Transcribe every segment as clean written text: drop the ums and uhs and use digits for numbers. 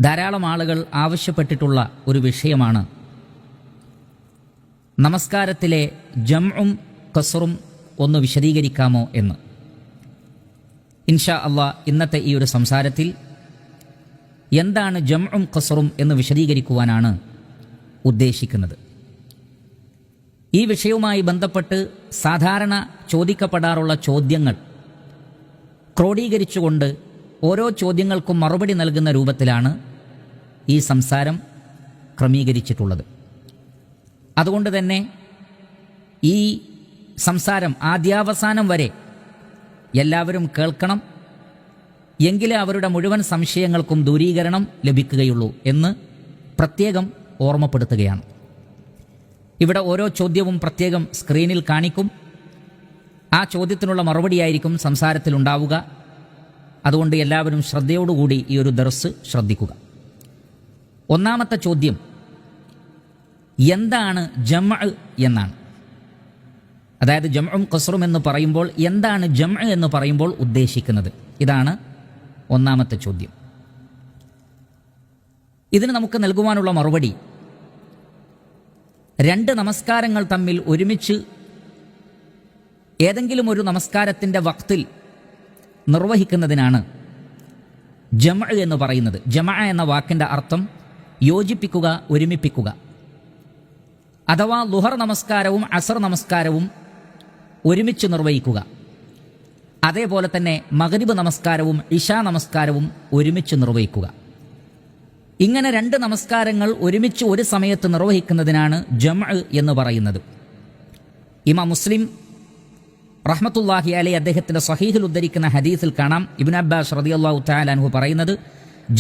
ധാരാളം ആളുകൾ ആവശ്യപ്പെട്ടിട്ടുള്ള ഒരു വിഷയമാണ് നമസ്കാരത്തിലെ ജംഉം ഖസ്റും ഒന്ന് വിശദീകരിക്കാമോ എന്ന്. ഇൻഷാ അല്ലാഹ് ഇന്നത്തെ ഈ ഒരു സംസാരത്തിൽ എന്താണ് ജംഉം ഖസ്റും എന്ന് വിശദീകരിക്കുവാനാണ് ഉദ്ദേശിക്കുന്നത്. ഈ വിഷയവുമായി ബന്ധപ്പെട്ട് സാധാരണ ചോദിക്കപ്പെടാറുള്ള ചോദ്യങ്ങൾ ക്രോഡീകരിച്ചുകൊണ്ട് ഓരോ ചോദ്യങ്ങൾക്കും മറുപടി നൽകുന്ന രൂപത്തിലാണ് ഈ സംസാരം ക്രമീകരിച്ചിട്ടുള്ളത്. അതുകൊണ്ട് തന്നെ ഈ സംസാരം ആദ്യാവസാനം വരെ എല്ലാവരും കേൾക്കണം, എങ്കിലേ അവരുടെ മുഴുവൻ സംശയങ്ങൾക്കും ദൂരീകരണം ലഭിക്കുകയുള്ളൂ എന്ന് പ്രത്യേകം ഓർമ്മപ്പെടുത്തുകയാണ്. ഇവിടെ ഓരോ ചോദ്യവും പ്രത്യേകം സ്ക്രീനിൽ കാണിക്കും. ആ ചോദ്യത്തിനുള്ള മറുപടിയായിരിക്കും സംസാരത്തിലുണ്ടാവുക. അതുകൊണ്ട് എല്ലാവരും ശ്രദ്ധയോടുകൂടി ഈ ഒരു ദർസ് ശ്രദ്ധിക്കുക. ഒന്നാമത്തെ ചോദ്യം എന്താണ് ജംഅ് എന്നാണ്. അതായത് ജംഉം ഖസ്റും എന്ന് പറയുമ്പോൾ എന്താണ് ജംഅ് എന്ന് പറയുമ്പോൾ ഉദ്ദേശിക്കുന്നത്? ഇതാണ് ഒന്നാമത്തെ ചോദ്യം. ഇതിന് നമുക്ക് നൽകുവാനുള്ള മറുപടി, രണ്ട് നമസ്കാരങ്ങൾ തമ്മിൽ ഒരുമിച്ച് ഏതെങ്കിലും ഒരു നമസ്കാരത്തിൻ്റെ വക്തിൽ നിർവഹിക്കുന്നതിനാണ് ജംഅ് എന്ന് പറയുന്നത്. ജമഅ എന്ന വാക്കിൻ്റെ അർത്ഥം യോജിപ്പിക്കുക, ഒരുമിപ്പിക്കുക. അഥവാ ളുഹർ നമസ്കാരവും അസർ നമസ്കാരവും ഒരുമിച്ച് നിർവഹിക്കുക. അതേപോലെ തന്നെ മഗ്രിബ് നമസ്കാരവും ഇശാ നമസ്കാരവും ഒരുമിച്ച് നിർവഹിക്കുക. ഇങ്ങനെ രണ്ട് നമസ്കാരങ്ങൾ ഒരുമിച്ച് ഒരു സമയത്ത് നിർവഹിക്കുന്നതിനാണ് ജംഅ് എന്ന് പറയുന്നത്. ഇമാം മുസ്ലിം റഹ്മത്തുള്ളാഹി അലൈഹി അദ്ദേഹത്തിന്റെ സ്വഹീഹിൽ ഉദ്ധരിക്കുന്ന ഹദീസിൽ കാണാം, ഇബ്നു അബ്ബാസ് റളിയല്ലാഹു തആല അൻഹു പറയുന്നത്,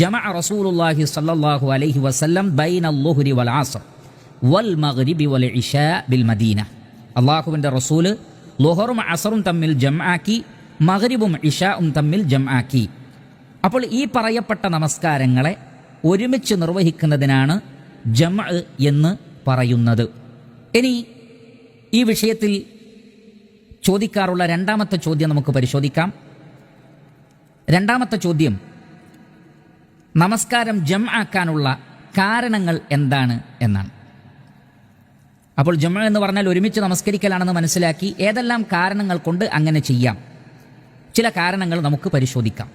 ജമഅ റസൂലുള്ളാഹി സ്വല്ലല്ലാഹു അലൈഹി വസല്ലം ബൈനൽ ളുഹ്രി വൽ അസ്ർ വൽ മഗ്രിബി വൽ ഇശാ ബിൽ മദീന. അല്ലാഹുവിന്റെ റസൂല് ളുഹറും അസറും തമ്മിൽ ജംആക്കി, മഗ്രിബും ഇശാഉം തമ്മിൽ ജംആക്കി. അപ്പോൾ ഈ പറയപ്പെട്ട നമസ്കാരങ്ങളെ ഒരുമിച്ച് നിർവഹിക്കുന്നതിനാണ് ജംഅ് എന്ന് പറയുന്നത്. ഇനി ഈ വിഷയത്തിൽ ചോദിക്കാറുള്ള രണ്ടാമത്തെ ചോദ്യം നമുക്ക് പരിശോധിക്കാം. രണ്ടാമത്തെ ചോദ്യം, നമസ്കാരം ജംആക്കാനുള്ള കാരണങ്ങൾ എന്താണ് എന്നാണ്. അപ്പോൾ ജംഅ് എന്ന് പറഞ്ഞാൽ ഒരുമിച്ച് നമസ്കരിക്കലാണെന്ന് മനസ്സിലാക്കി. ഏതെല്ലാം കാരണങ്ങൾ കൊണ്ട് അങ്ങനെ ചെയ്യാം? ചില കാരണങ്ങൾ നമുക്ക് പരിശോധിക്കാം.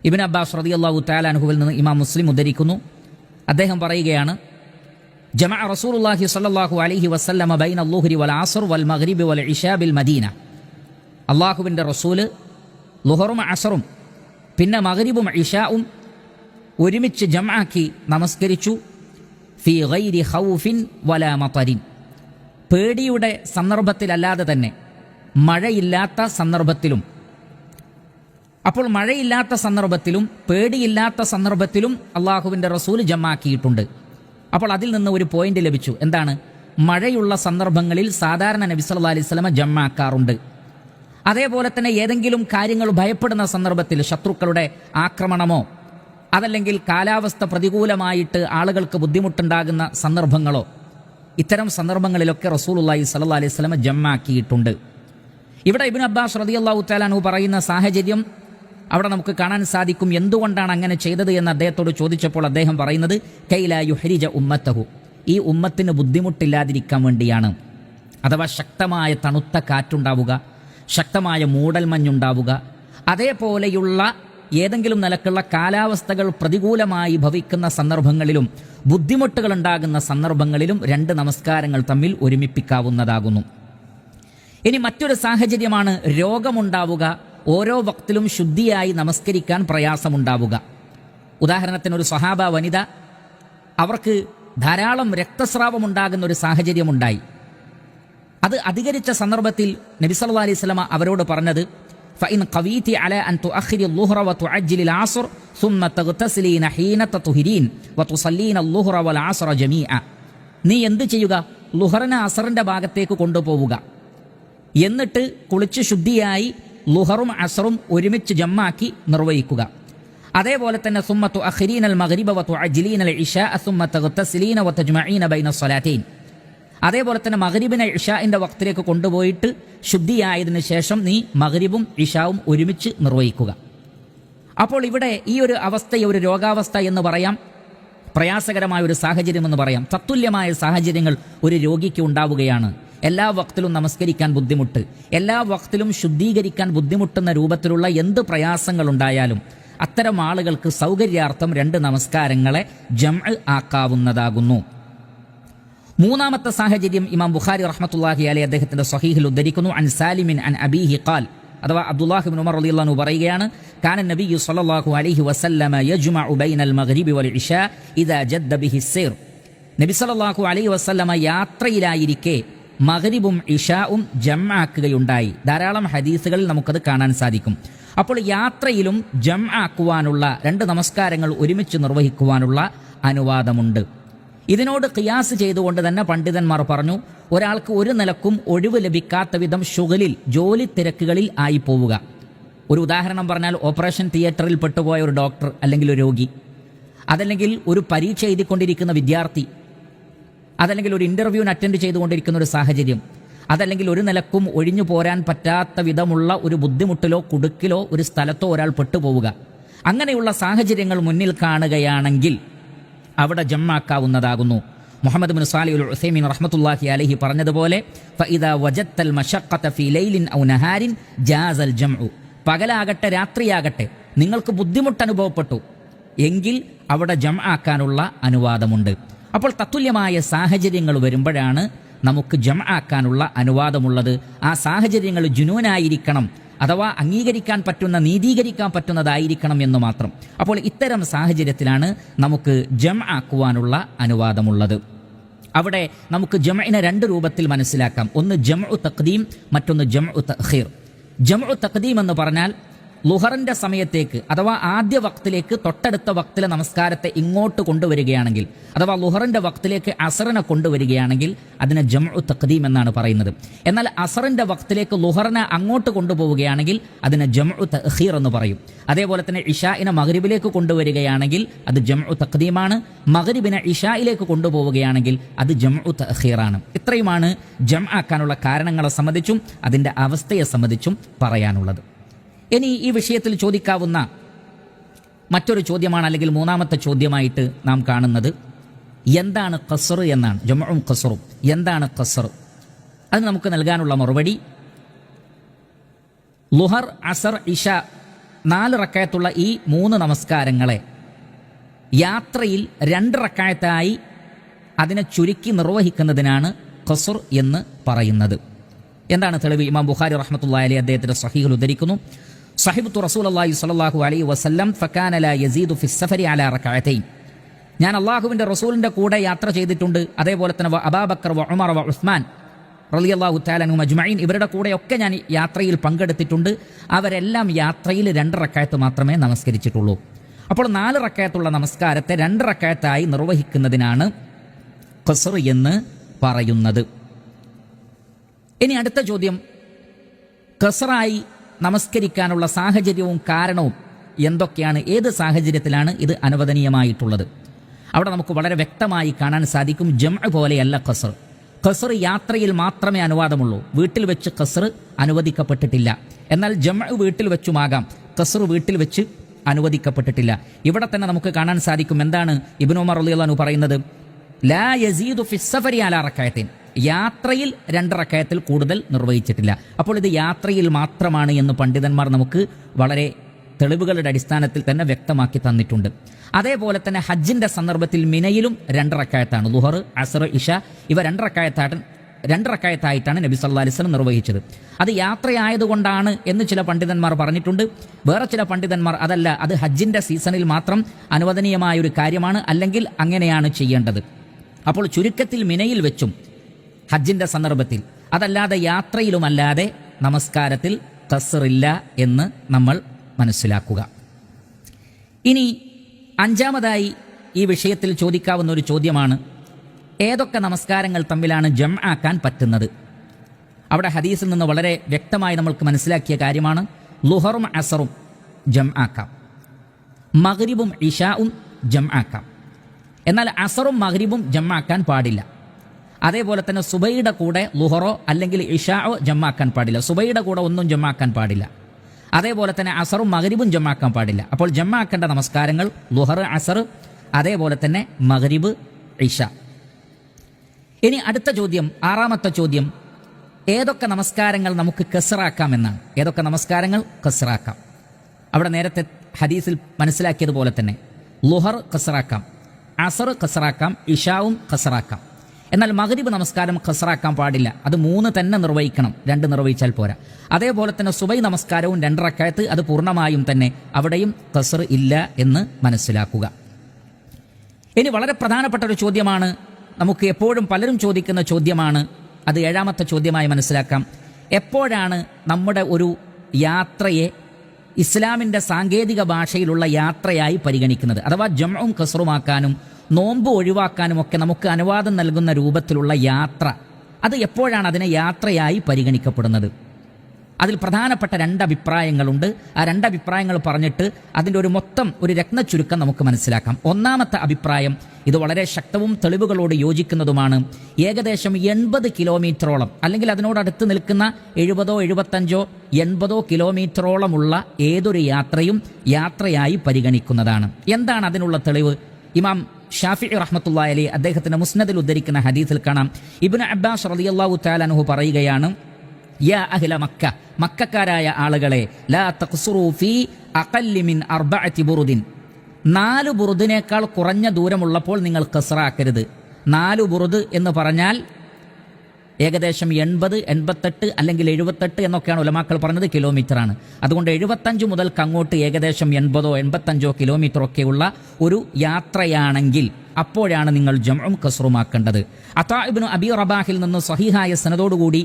ഇബ്നു അബ്ബാസ് റളിയല്ലാഹു തആല അൻഹുവിൽ നിന്ന് ഇമാം മുസ്ലിം ഉദ്ധരിക്കുന്നു. അദ്ദേഹം പറയുകയാണ്, ജമഅ റസൂലുള്ളാഹി സ്വല്ലല്ലാഹു അലൈഹി വസല്ലമ ബൈനൽ ളുഹ്രി വൽ അസ്ർ വൽ മഗ്രിബി വൽ ഇശാ ബിൽ മദീന. അല്ലാഹുവിൻ്റെ റസൂല് ളുഹറും അസറും പിന്നെ മഗ്രിബും ഇശാഉം ഒരുമിച്ച് ജംആക്കി നമസ്കരിച്ചു. ഫീ ഗൈരി ഖൗഫിൻ വലാ മതരിൻ, പേടിയുടെ സന്ദർഭത്തിലല്ലാതെ തന്നെ മഴയില്ലാത്ത സന്ദർഭത്തിലും. അപ്പോൾ മഴയില്ലാത്ത സന്ദർഭത്തിലും പേടിയില്ലാത്ത സന്ദർഭത്തിലും അല്ലാഹുവിൻ്റെ റസൂല് ജംആക്കിയിട്ടുണ്ട്. അപ്പോൾ അതിൽ നിന്ന് ഒരു പോയിന്റ് ലഭിച്ചു. എന്താണ്? മഴയുള്ള സന്ദർഭങ്ങളിൽ സാധാരണ നബി സല്ലല്ലാഹു അലൈഹി വസല്ലം ജംആക്കാറുണ്ട്. അതേപോലെ തന്നെ ഏതെങ്കിലും കാര്യങ്ങൾ ഭയപ്പെടുന്ന സന്ദർഭത്തിൽ, ശത്രുക്കളുടെ ആക്രമണമോ അതല്ലെങ്കിൽ കാലാവസ്ഥ പ്രതികൂലമായിട്ട് ആളുകൾക്ക് ബുദ്ധിമുട്ടുണ്ടാകുന്ന സന്ദർഭങ്ങളോ, ഇത്തരം സന്ദർഭങ്ങളിലൊക്കെ റസൂലുള്ളാഹി സ്വല്ലല്ലാഹു അലൈഹി വസല്ലം ജംആക്കിയിട്ടുണ്ട്. ഇവിടെ ഇബ്നു അബ്ബാസ് റളിയല്ലാഹു തആല അൻഹു പറയുന്ന സാഹചര്യം അവിടെ നമുക്ക് കാണാൻ സാധിക്കും. എന്തുകൊണ്ടാണ് അങ്ങനെ ചെയ്തത് എന്ന് അദ്ദേഹത്തോട് ചോദിച്ചപ്പോൾ അദ്ദേഹം പറയുന്നത്, കൈലാ യുഹ്രിജ ഉമ്മത്തഹു, ഈ ഉമ്മത്തിന് ബുദ്ധിമുട്ടില്ലാതിരിക്കാൻ വേണ്ടിയാണ്. അഥവാ ശക്തമായ തണുത്ത കാറ്റുണ്ടാവുക, ശക്തമായ മൂടൽമഞ്ഞുണ്ടാവുക, അതേപോലെയുള്ള ഏതെങ്കിലും നിലക്കുള്ള കാലാവസ്ഥകൾ പ്രതികൂലമായി ഭവിക്കുന്ന സന്ദർഭങ്ങളിലും ബുദ്ധിമുട്ടുകൾ ഉണ്ടാകുന്ന സന്ദർഭങ്ങളിലും രണ്ട് നമസ്കാരങ്ങൾ തമ്മിൽ ഒരുമിപ്പിക്കാവുന്നതാകുന്നു. ഇനി മറ്റൊരു സാഹചര്യമാണ് രോഗമുണ്ടാവുക, ഓരോ വക്തിലും ശുദ്ധിയായി നമസ്കരിക്കാൻ പ്രയാസമുണ്ടാവുക. ഉദാഹരണത്തിന് ഒരു സ്വഹാബ വനിത, അവർക്ക് ധാരാളം രക്തസ്രാവമുണ്ടാകുന്ന ഒരു സാഹചര്യമുണ്ടായി. അത് അധികരിച്ച സന്ദർഭത്തിൽ നബി സല്ലല്ലാഹു അലൈഹി വസല്ലമ അവരോട് പറഞ്ഞത്, ഫഇൻ ഖവീതി അലാ അൻ തുഅഖിരി അൽ-ളുഹ്റ വതുഅജ്ജിലി അൽ-അസ്ർ സുമ്മ തഗ്തസിലീന ഹീന തത്ഹിരീൻ വതുസല്ലീന അൽ-ളുഹ്റ വൽ അസ്റ ജമീഅ. നീ എന്ത് ചെയ്യുക? ളുഹറിനെ അസറിന്റെ ഭാഗത്തേക്ക് കൊണ്ടുപോവുക, എന്നിട്ട് കുളിച്ച് ശുദ്ധിയായി ളുഹറും അസറും ഒരുമിച്ച് ജംആക്കി നിർവഹിക്കുക. അതേപോലെ തന്നെ സുമ്മ തുഅഖിരീന അൽ-മഗ്രിബ വതുഅജ്ജിലീന അൽ-ഇശാ സുമ്മ തഗ്തസിലീന വതജ്മഈന ബൈന സ്വലാത്തൈൻ. അതേപോലെ തന്നെ മഗ്രിബിനെ ഇശാഇന്റെ വക്തിലേക്ക് കൊണ്ടുപോയിട്ട് ശുദ്ധിയായതിനു ശേഷം നീ മഗ്രിബും ഇശാവും ഒരുമിച്ച് നിർവഹിക്കുക. അപ്പോൾ ഇവിടെ ഈ ഒരു അവസ്ഥയെ ഒരു രോഗാവസ്ഥ എന്ന് പറയാം, പ്രയാസകരമായ ഒരു സാഹചര്യം എന്ന് പറയാം. തത്തുല്യമായ സാഹചര്യങ്ങൾ ഒരു രോഗിക്ക് ഉണ്ടാവുകയാണ്. എല്ലാ വക്തിലും നമസ്കരിക്കാൻ ബുദ്ധിമുട്ട്, എല്ലാ വക്തിലും ശുദ്ധീകരിക്കാൻ ബുദ്ധിമുട്ടുന്ന രൂപത്തിലുള്ള എന്ത് പ്രയാസങ്ങൾ ഉണ്ടായാലും അത്തരം ആളുകൾക്ക് സൗകര്യാർത്ഥം 2 നമസ്കാരങ്ങളെ ജംഅ് ആക്കാവുന്നതാകുന്നു. മൂന്നാമത്തെ സാഹചര്യം ഇമാം ബുഖാരി റഹ്മത്തുള്ളാഹി അലൈഹി അദ്ദേഹത്തിന്റെ സ്വഹീഹിൽ ഉദ്ധരിക്കുന്നു. അൻ സാലിമിൻ അൻ അബീഹി ഖാൽ, അഥവാ അബ്ദുല്ലാഹി ഇബ്നു ഉമർ റളിയല്ലാഹു അൻഹു പറയുകയാണ്, കാന നബിയ്യു സ്വല്ലല്ലാഹു അലൈഹി വസല്ലമ യജ്മഉ ബൈനൽ മഗ്രിബി വൽ ഇശാ ഇദാ ജദ്ദ ബിഹി സൈർ. നബി സ്വല്ലല്ലാഹു അലൈഹി വസല്ലമ യാത്രയിലായിരിക്കെ മഗ്രിബും ഇശാഉം ജംആക്കുകയുണ്ടായി. ധാരാളം ഹദീസുകളിൽ നമുക്കത് കാണാൻ സാധിക്കും. അപ്പോൾ യാത്രയിലും ജംആക്കുവാനുള്ള 2 നമസ്കാരങ്ങൾ ഒരുമിച്ച് നിർവഹിക്കുവാനുള്ള അനുവാദമുണ്ട്. ഇതിനോട് ഖിയാസ് ചെയ്തുകൊണ്ട് തന്നെ പണ്ഡിതന്മാർ പറഞ്ഞു, ഒരാൾക്ക് ഒരു നിലക്കും ഒഴിവ് ലഭിക്കാത്ത വിധം ശുഗലിൽ, ജോലി തിരക്കുകളിൽ ആയി പോവുക. ഒരു ഉദാഹരണം പറഞ്ഞാൽ, ഓപ്പറേഷൻ തിയേറ്ററിൽ പെട്ടുപോയ ഒരു ഡോക്ടർ അല്ലെങ്കിൽ ഒരു രോഗി, അതല്ലെങ്കിൽ ഒരു പരീക്ഷ എഴുതിക്കൊണ്ടിരിക്കുന്ന വിദ്യാർത്ഥി, അതല്ലെങ്കിൽ ഒരു ഇന്റർവ്യൂവിന് അറ്റൻഡ് ചെയ്തുകൊണ്ടിരിക്കുന്ന ഒരു സാഹചര്യം, അതല്ലെങ്കിൽ ഒരു നിലക്കും ഒഴിഞ്ഞു പോരാൻ പറ്റാത്ത വിധമുള്ള ഒരു ബുദ്ധിമുട്ടിലോ കുടുക്കിലോ ഒരു സ്ഥലത്തോ ഒരാൾ പെട്ടുപോവുക. അങ്ങനെയുള്ള സാഹചര്യങ്ങൾ മുന്നിൽ കാണുകയാണെങ്കിൽ അവിടെ ജംആക്കാവുന്നതാകുന്നു. മുഹമ്മദ് ബിൻ സാലിഹ് അൽ ഉസൈമീൻ റഹ്മത്തുള്ളാഹി അലൈഹി പറഞ്ഞതുപോലെ, ഫഇദാ വജദ്തൽ മശഖത ഫീ ലൈലിൻ ഔ നഹാരിൻ ജാസൽ ജംഉ, പകലാകട്ടെ രാത്രിയാകട്ടെ നിങ്ങൾക്ക് ബുദ്ധിമുട്ട് അനുഭവപ്പെട്ടു എങ്കിൽ അവിടെ ജംആക്കാനുള്ള അനുവാദമുണ്ട്. അപ്പോൾ തത്തുല്യമായ സാഹചര്യങ്ങൾ വരുമ്പോഴാണ് നമുക്ക് ജംആക്കാനുള്ള അനുവാദമുള്ളത്. ആ സാഹചര്യങ്ങൾ ജുനൂനായിരിക്കണം, അഥവാ അംഗീകരിക്കാൻ പറ്റുന്ന, നീതീകരിക്കാൻ പറ്റുന്നതായിരിക്കണം എന്ന് മാത്രം. അപ്പോൾ ഇത്തരം സാഹചര്യത്തിലാണ് നമുക്ക് ജംആക്കുവാനുള്ള അനുവാദമുള്ളത്. അവിടെ നമുക്ക് ജംഇനെ 2 രൂപത്തിൽ മനസ്സിലാക്കാം. ഒന്ന് ജംഉ തഖ്ദീം, മറ്റൊന്ന് ജംഉ തഅഖീർ. ജംഉ തഖ്ദീം എന്ന് പറഞ്ഞാൽ ലുഹറിന്റെ സമയത്തേക്ക്, അഥവാ ആദ്യ വക്തിലേക്ക് തൊട്ടടുത്ത വക്തിലെ നമസ്കാരത്തെ ഇങ്ങോട്ട് കൊണ്ടുവരികയാണെങ്കിൽ, അഥവാ ലുഹറിന്റെ വക്തിലേക്ക് അസറിനെ കൊണ്ടുവരികയാണെങ്കിൽ അതിനെ ജംഉ തഖ്ദീം എന്നാണ് പറയുന്നത്. എന്നാൽ അസറിന്റെ വക്തിലേക്ക് ലുഹറിനെ അങ്ങോട്ട് കൊണ്ടുപോവുകയാണെങ്കിൽ അതിനെ ജംഉ തഅഖീർ എന്ന് പറയും. അതേപോലെ തന്നെ ഇശാഇനെ മഗ്രിബിലേക്ക് കൊണ്ടുവരികയാണെങ്കിൽ അത് ജംഉ തഖ്ദീമാണ്, മഗ്രിബിനെ ഇശായിലേക്ക് കൊണ്ടുപോവുകയാണെങ്കിൽ അത് ജംഉ തഅഖീറാണ്. ഇത്രയുമാണ് ജംആക്കാനുള്ള കാരണങ്ങളെ സംബന്ധിച്ചും അതിന്റെ അവസ്ഥയെ സംബന്ധിച്ചും പറയാനുള്ളത്. ഇനി ഈ വിഷയത്തിൽ ചോദിക്കാവുന്ന മറ്റൊരു ചോദ്യമാണ്, അല്ലെങ്കിൽ മൂന്നാമത്തെ ചോദ്യമായിട്ട് നാം കാണുന്നത്, എന്താണ് ഖസ്ർ എന്നാണ്. ജംഉം ഖസ്റും, എന്താണ് ഖസ്ർ? അത് നമുക്ക് നൽകാനുള്ള മറുപടി, ലുഹർ, അസർ, ഇശ 4 റക്അത്തുള്ള ഈ 3 നമസ്കാരങ്ങളെ യാത്രയിൽ 2 റക്അത്തായി അതിനെ ചുരുക്കി നിർവഹിക്കുന്നതിനാണ് ഖസ്ർ എന്ന് പറയുന്നത്. എന്താണ് തെളിവ്? ഇമാം ബുഖാരി റഹ്മത്തുള്ളാഹി അലൈഹി അദ്ദേഹത്തിന്റെ സ്വഹീഹിൽ ഉദ്ധരിക്കുന്നു, സഹിബ്തു റസൂലുള്ളാഹി സ്വല്ലല്ലാഹു അലൈഹി വസല്ലം ഫകാന ലാ യസീദു ഫി സഫരി അലാ റക്അതൈൻ. ഞാൻ അല്ലാഹുവിന്റെ റസൂലിന്റെ കൂടെ യാത്ര ചെയ്തിട്ടുണ്ട്. അതേപോലെ തന്നെ അബൂബക്കർ വ ഉമർ വ ഉസ്മാൻ റളിയല്ലാഹു തആല അൻഹും അജ്മഈൻ, ഇവരുടെ കൂടെയൊക്കെ ഞാൻ യാത്രയിൽ പങ്കെടുത്തിട്ടുണ്ട്. അവരെല്ലാം യാത്രയിൽ 2 റക്അത്ത് മാത്രമേ നമസ്കരിച്ചിട്ടുള്ളൂ. അപ്പോൾ 4 റക്അത്തുള്ള നമസ്കാരത്തെ 2 റക്അത്തായി നിർവഹിക്കുന്നതിനാണ് ഖസ്ർ എന്ന് പറയുന്നത്. ഇനി അടുത്ത ചോദ്യം, ഖസ്റായി നമസ്കരിക്കാനുള്ള സാഹചര്യവും കാരണവും എന്തൊക്കെയാണ്? ഏത് സാഹചര്യത്തിലാണ് ഇത് അനുവദനീയമായിട്ടുള്ളത്? അവിടെ നമുക്ക് വളരെ വ്യക്തമായി കാണാൻ സാധിക്കും, ജംഅ് പോലെയല്ല ഖസ്ർ. ഖസ്ർ യാത്രയിൽ മാത്രമേ അനുവാദമുള്ളൂ. വീട്ടിൽ വെച്ച് ഖസ്ർ അനുവദിക്കപ്പെട്ടിട്ടില്ല. എന്നാൽ ജംഅ് വീട്ടിൽ വെച്ചുമാകാം, ഖസ്ർ വീട്ടിൽ വെച്ച് അനുവദിക്കപ്പെട്ടിട്ടില്ല. ഇവിടെ തന്നെ നമുക്ക് കാണാൻ സാധിക്കും, എന്താണ് ഇബ്നു ഉമർ റളിയല്ലാഹു അൻഹു പറയുന്നത്, ലാ യസീദു ഫി സഫരി അലാ റക്അത്തൈൻ, യാത്രയിൽ 2 റക്അത്തിൽ കൂടുതൽ നിർവഹിച്ചിട്ടില്ല. അപ്പോൾ ഇത് യാത്രയിൽ മാത്രമാണ് എന്ന് പണ്ഡിതന്മാർ നമുക്ക് വളരെ തെളിവുകളുടെ അടിസ്ഥാനത്തിൽ തന്നെ വ്യക്തമാക്കി തന്നിട്ടുണ്ട്. അതേപോലെ തന്നെ ഹജ്ജിന്റെ സന്ദർഭത്തിൽ മിനയിലും 2 റക്അത്താണ്. ളുഹർ, അസ്ർ, ഇശ ഇവ 2 റക്അത്തായിട്ടാണ് നബി സല്ലല്ലാഹു അലൈഹി വസല്ലം നിർവഹിച്ചത്. അത് യാത്രയായതുകൊണ്ടാണ് എന്ന് ചില പണ്ഡിതന്മാർ പറഞ്ഞിട്ടുണ്ട്. വേറെ ചില പണ്ഡിതന്മാർ അതല്ല, അത് ഹജ്ജിന്റെ സീസണിൽ മാത്രം അനുവദനീയമായ ഒരു കാര്യമാണ്, അല്ലെങ്കിൽ അങ്ങനെയാണ് ചെയ്യേണ്ടത്. അപ്പോൾ ചുരുക്കത്തിൽ മിനയിൽ വെച്ചും ഹജ്ജിന്റെ സന്ദർഭത്തിൽ, അതല്ലാതെ യാത്രയിലുമല്ലാതെ നമസ്കാരത്തിൽ ഖസ്റില്ല എന്ന് നമ്മൾ മനസ്സിലാക്കുക. ഇനി 5ാമതായി ഈ വിഷയത്തിൽ ചോദിക്കാവുന്ന ഒരു ചോദ്യമാണ്, ഏതൊക്കെ നമസ്കാരങ്ങൾ തമ്മിലാണ് ജംആക്കാൻ പറ്റുന്നത്? അവിടെ ഹദീസിൽ നിന്ന് വളരെ വ്യക്തമായി നമ്മൾക്ക് മനസ്സിലാക്കിയ കാര്യമാണ്, ളുഹറും അസറും ജംആക്കാം, മഗ്രിബും ഇശാഉം ജംആക്കാം. എന്നാൽ അസറും മഗ്രിബും ജംആക്കാൻ പാടില്ല. അതേപോലെ തന്നെ സുബൈയുടെ കൂടെ ളുഹറോ അല്ലെങ്കിൽ ഇശാओ ജംആക്കാൻ പാടില്ല. സുബൈയുടെ കൂടെ ഒന്നും ജംആക്കാൻ പാടില്ല. അതേപോലെ തന്നെ അസറും മഗ്രിബും ജമാക്കാൻ പാടില്ല. അപ്പോൾ ജമാക്കേണ്ട നമസ്കാരങ്ങൾ ളുഹർ, അസർ, അതേപോലെ തന്നെ മഗ്രിബ്, ഇഷ. ഇനി അടുത്ത ചോദ്യം, ആറാമത്തെ ചോദ്യം, ഏതൊക്കെ നമസ്കാരങ്ങൾ നമുക്ക് കസ്റാക്കാം എന്നാണ്. ഏതൊക്കെ നമസ്കാരങ്ങൾ കസ്റാക്കാം? അവിടെ നേരത്തെ ഹദീസിൽ മനസ്സിലാക്കിയതുപോലെ തന്നെ ളുഹർ കസ്റാക്കാം, അസർ കസ്റാക്കാം, ഇഷാവും കസ്റാക്കാം. എന്നാൽ മഗ്രിബ് നമസ്കാരം കസ്റാക്കാൻ പാടില്ല. അത് 3 തന്നെ നിർവഹിക്കണം, 2 നിർവഹിച്ചാൽ പോരാ. അതേപോലെ തന്നെ സുബൈ നമസ്കാരവും 2 റക്അത്ത്, അത് പൂർണ്ണമായും തന്നെ അവിടെയും കസ്ർ ഇല്ല എന്ന് മനസ്സിലാക്കുക. ഇനി വളരെ പ്രധാനപ്പെട്ട ഒരു ചോദ്യമാണ്, നമുക്ക് എപ്പോഴും പലരും ചോദിക്കുന്ന ചോദ്യമാണ്. അത് 7ാമത്തെ ചോദ്യമായി മനസ്സിലാക്കാം. എപ്പോഴാണ് നമ്മുടെ ഒരു യാത്രയെ ഇസ്ലാമിൻ്റെ സാങ്കേതിക ഭാഷയിലുള്ള യാത്രയായി പരിഗണിക്കുന്നത്? അഥവാ ജംഉം കസ്റുമാക്കാനും നോമ്പ് ഒഴിവാക്കാനും ഒക്കെ നമുക്ക് അനുവാദം നൽകുന്ന രൂപത്തിലുള്ള യാത്ര, അത് എപ്പോഴാണ് അതിനെ യാത്രയായി പരിഗണിക്കപ്പെടുന്നത്? അതിൽ പ്രധാനപ്പെട്ട 2 അഭിപ്രായങ്ങളുണ്ട്. ആ 2 അഭിപ്രായങ്ങൾ പറഞ്ഞിട്ട് അതിൻ്റെ ഒരു മൊത്തം ഒരു രത്നച്ചുരുക്കം നമുക്ക് മനസ്സിലാക്കാം. ഒന്നാമത്തെ അഭിപ്രായം, ഇത് വളരെ ശക്തവും തെളിവുകളോട് യോജിക്കുന്നതുമാണ്. ഏകദേശം 80 കിലോമീറ്ററോളം അല്ലെങ്കിൽ അതിനോടടുത്ത് നിൽക്കുന്ന 70, 75, 80 കിലോമീറ്ററോളമുള്ള ഏതൊരു യാത്രയും യാത്രയായി പരിഗണിക്കുന്നതാണ്. എന്താണ് അതിനുള്ള തെളിവ്? ഇമാം ഷാഫിഈ റഹ്മത്തുള്ളാഹി അലൈഹി അദ്ദേഹത്തിന്റെ മുസ്നദിൽ ഉദ്ധരിക്കുന്ന ഹദീസിൽ കാണാം, ഇബ്നു അബ്ബാസ് റളിയല്ലാഹു തആല അൻഹു പറയുകയാണ്, യാ അഹ്ല മക്ക, മക്കക്കാരായ ആളുകളെ, ലാ തഖ്സുറൂ ഫീ അഖല്ലി മിൻ 4 ബുറുദിൻ, 4 ബുറുദിനേക്കാൾ കുറഞ്ഞ ദൂരമുള്ളപ്പോൾ നിങ്ങൾ ഖസ്റാക്കരുത്. 4 ബുറുദ് എന്ന് പറഞ്ഞാൽ ഏകദേശം 80, 88 അല്ലെങ്കിൽ 78 എന്നൊക്കെയാണ് ഉലമാക്കൾ പറഞ്ഞത്, കിലോമീറ്ററാണ്. അതുകൊണ്ട് 75 മുതൽക്ക് അങ്ങോട്ട് ഏകദേശം 80, 85 കിലോമീറ്ററൊക്കെയുള്ള ഒരു യാത്രയാണെങ്കിൽ അപ്പോഴാണ് നിങ്ങൾ ജംഉം കസ്റുമാക്കേണ്ടത്. അതാ ഇബ്നു അബി റബാഹിൽ നിന്ന് സ്വഹീഹായ സനദോടുകൂടി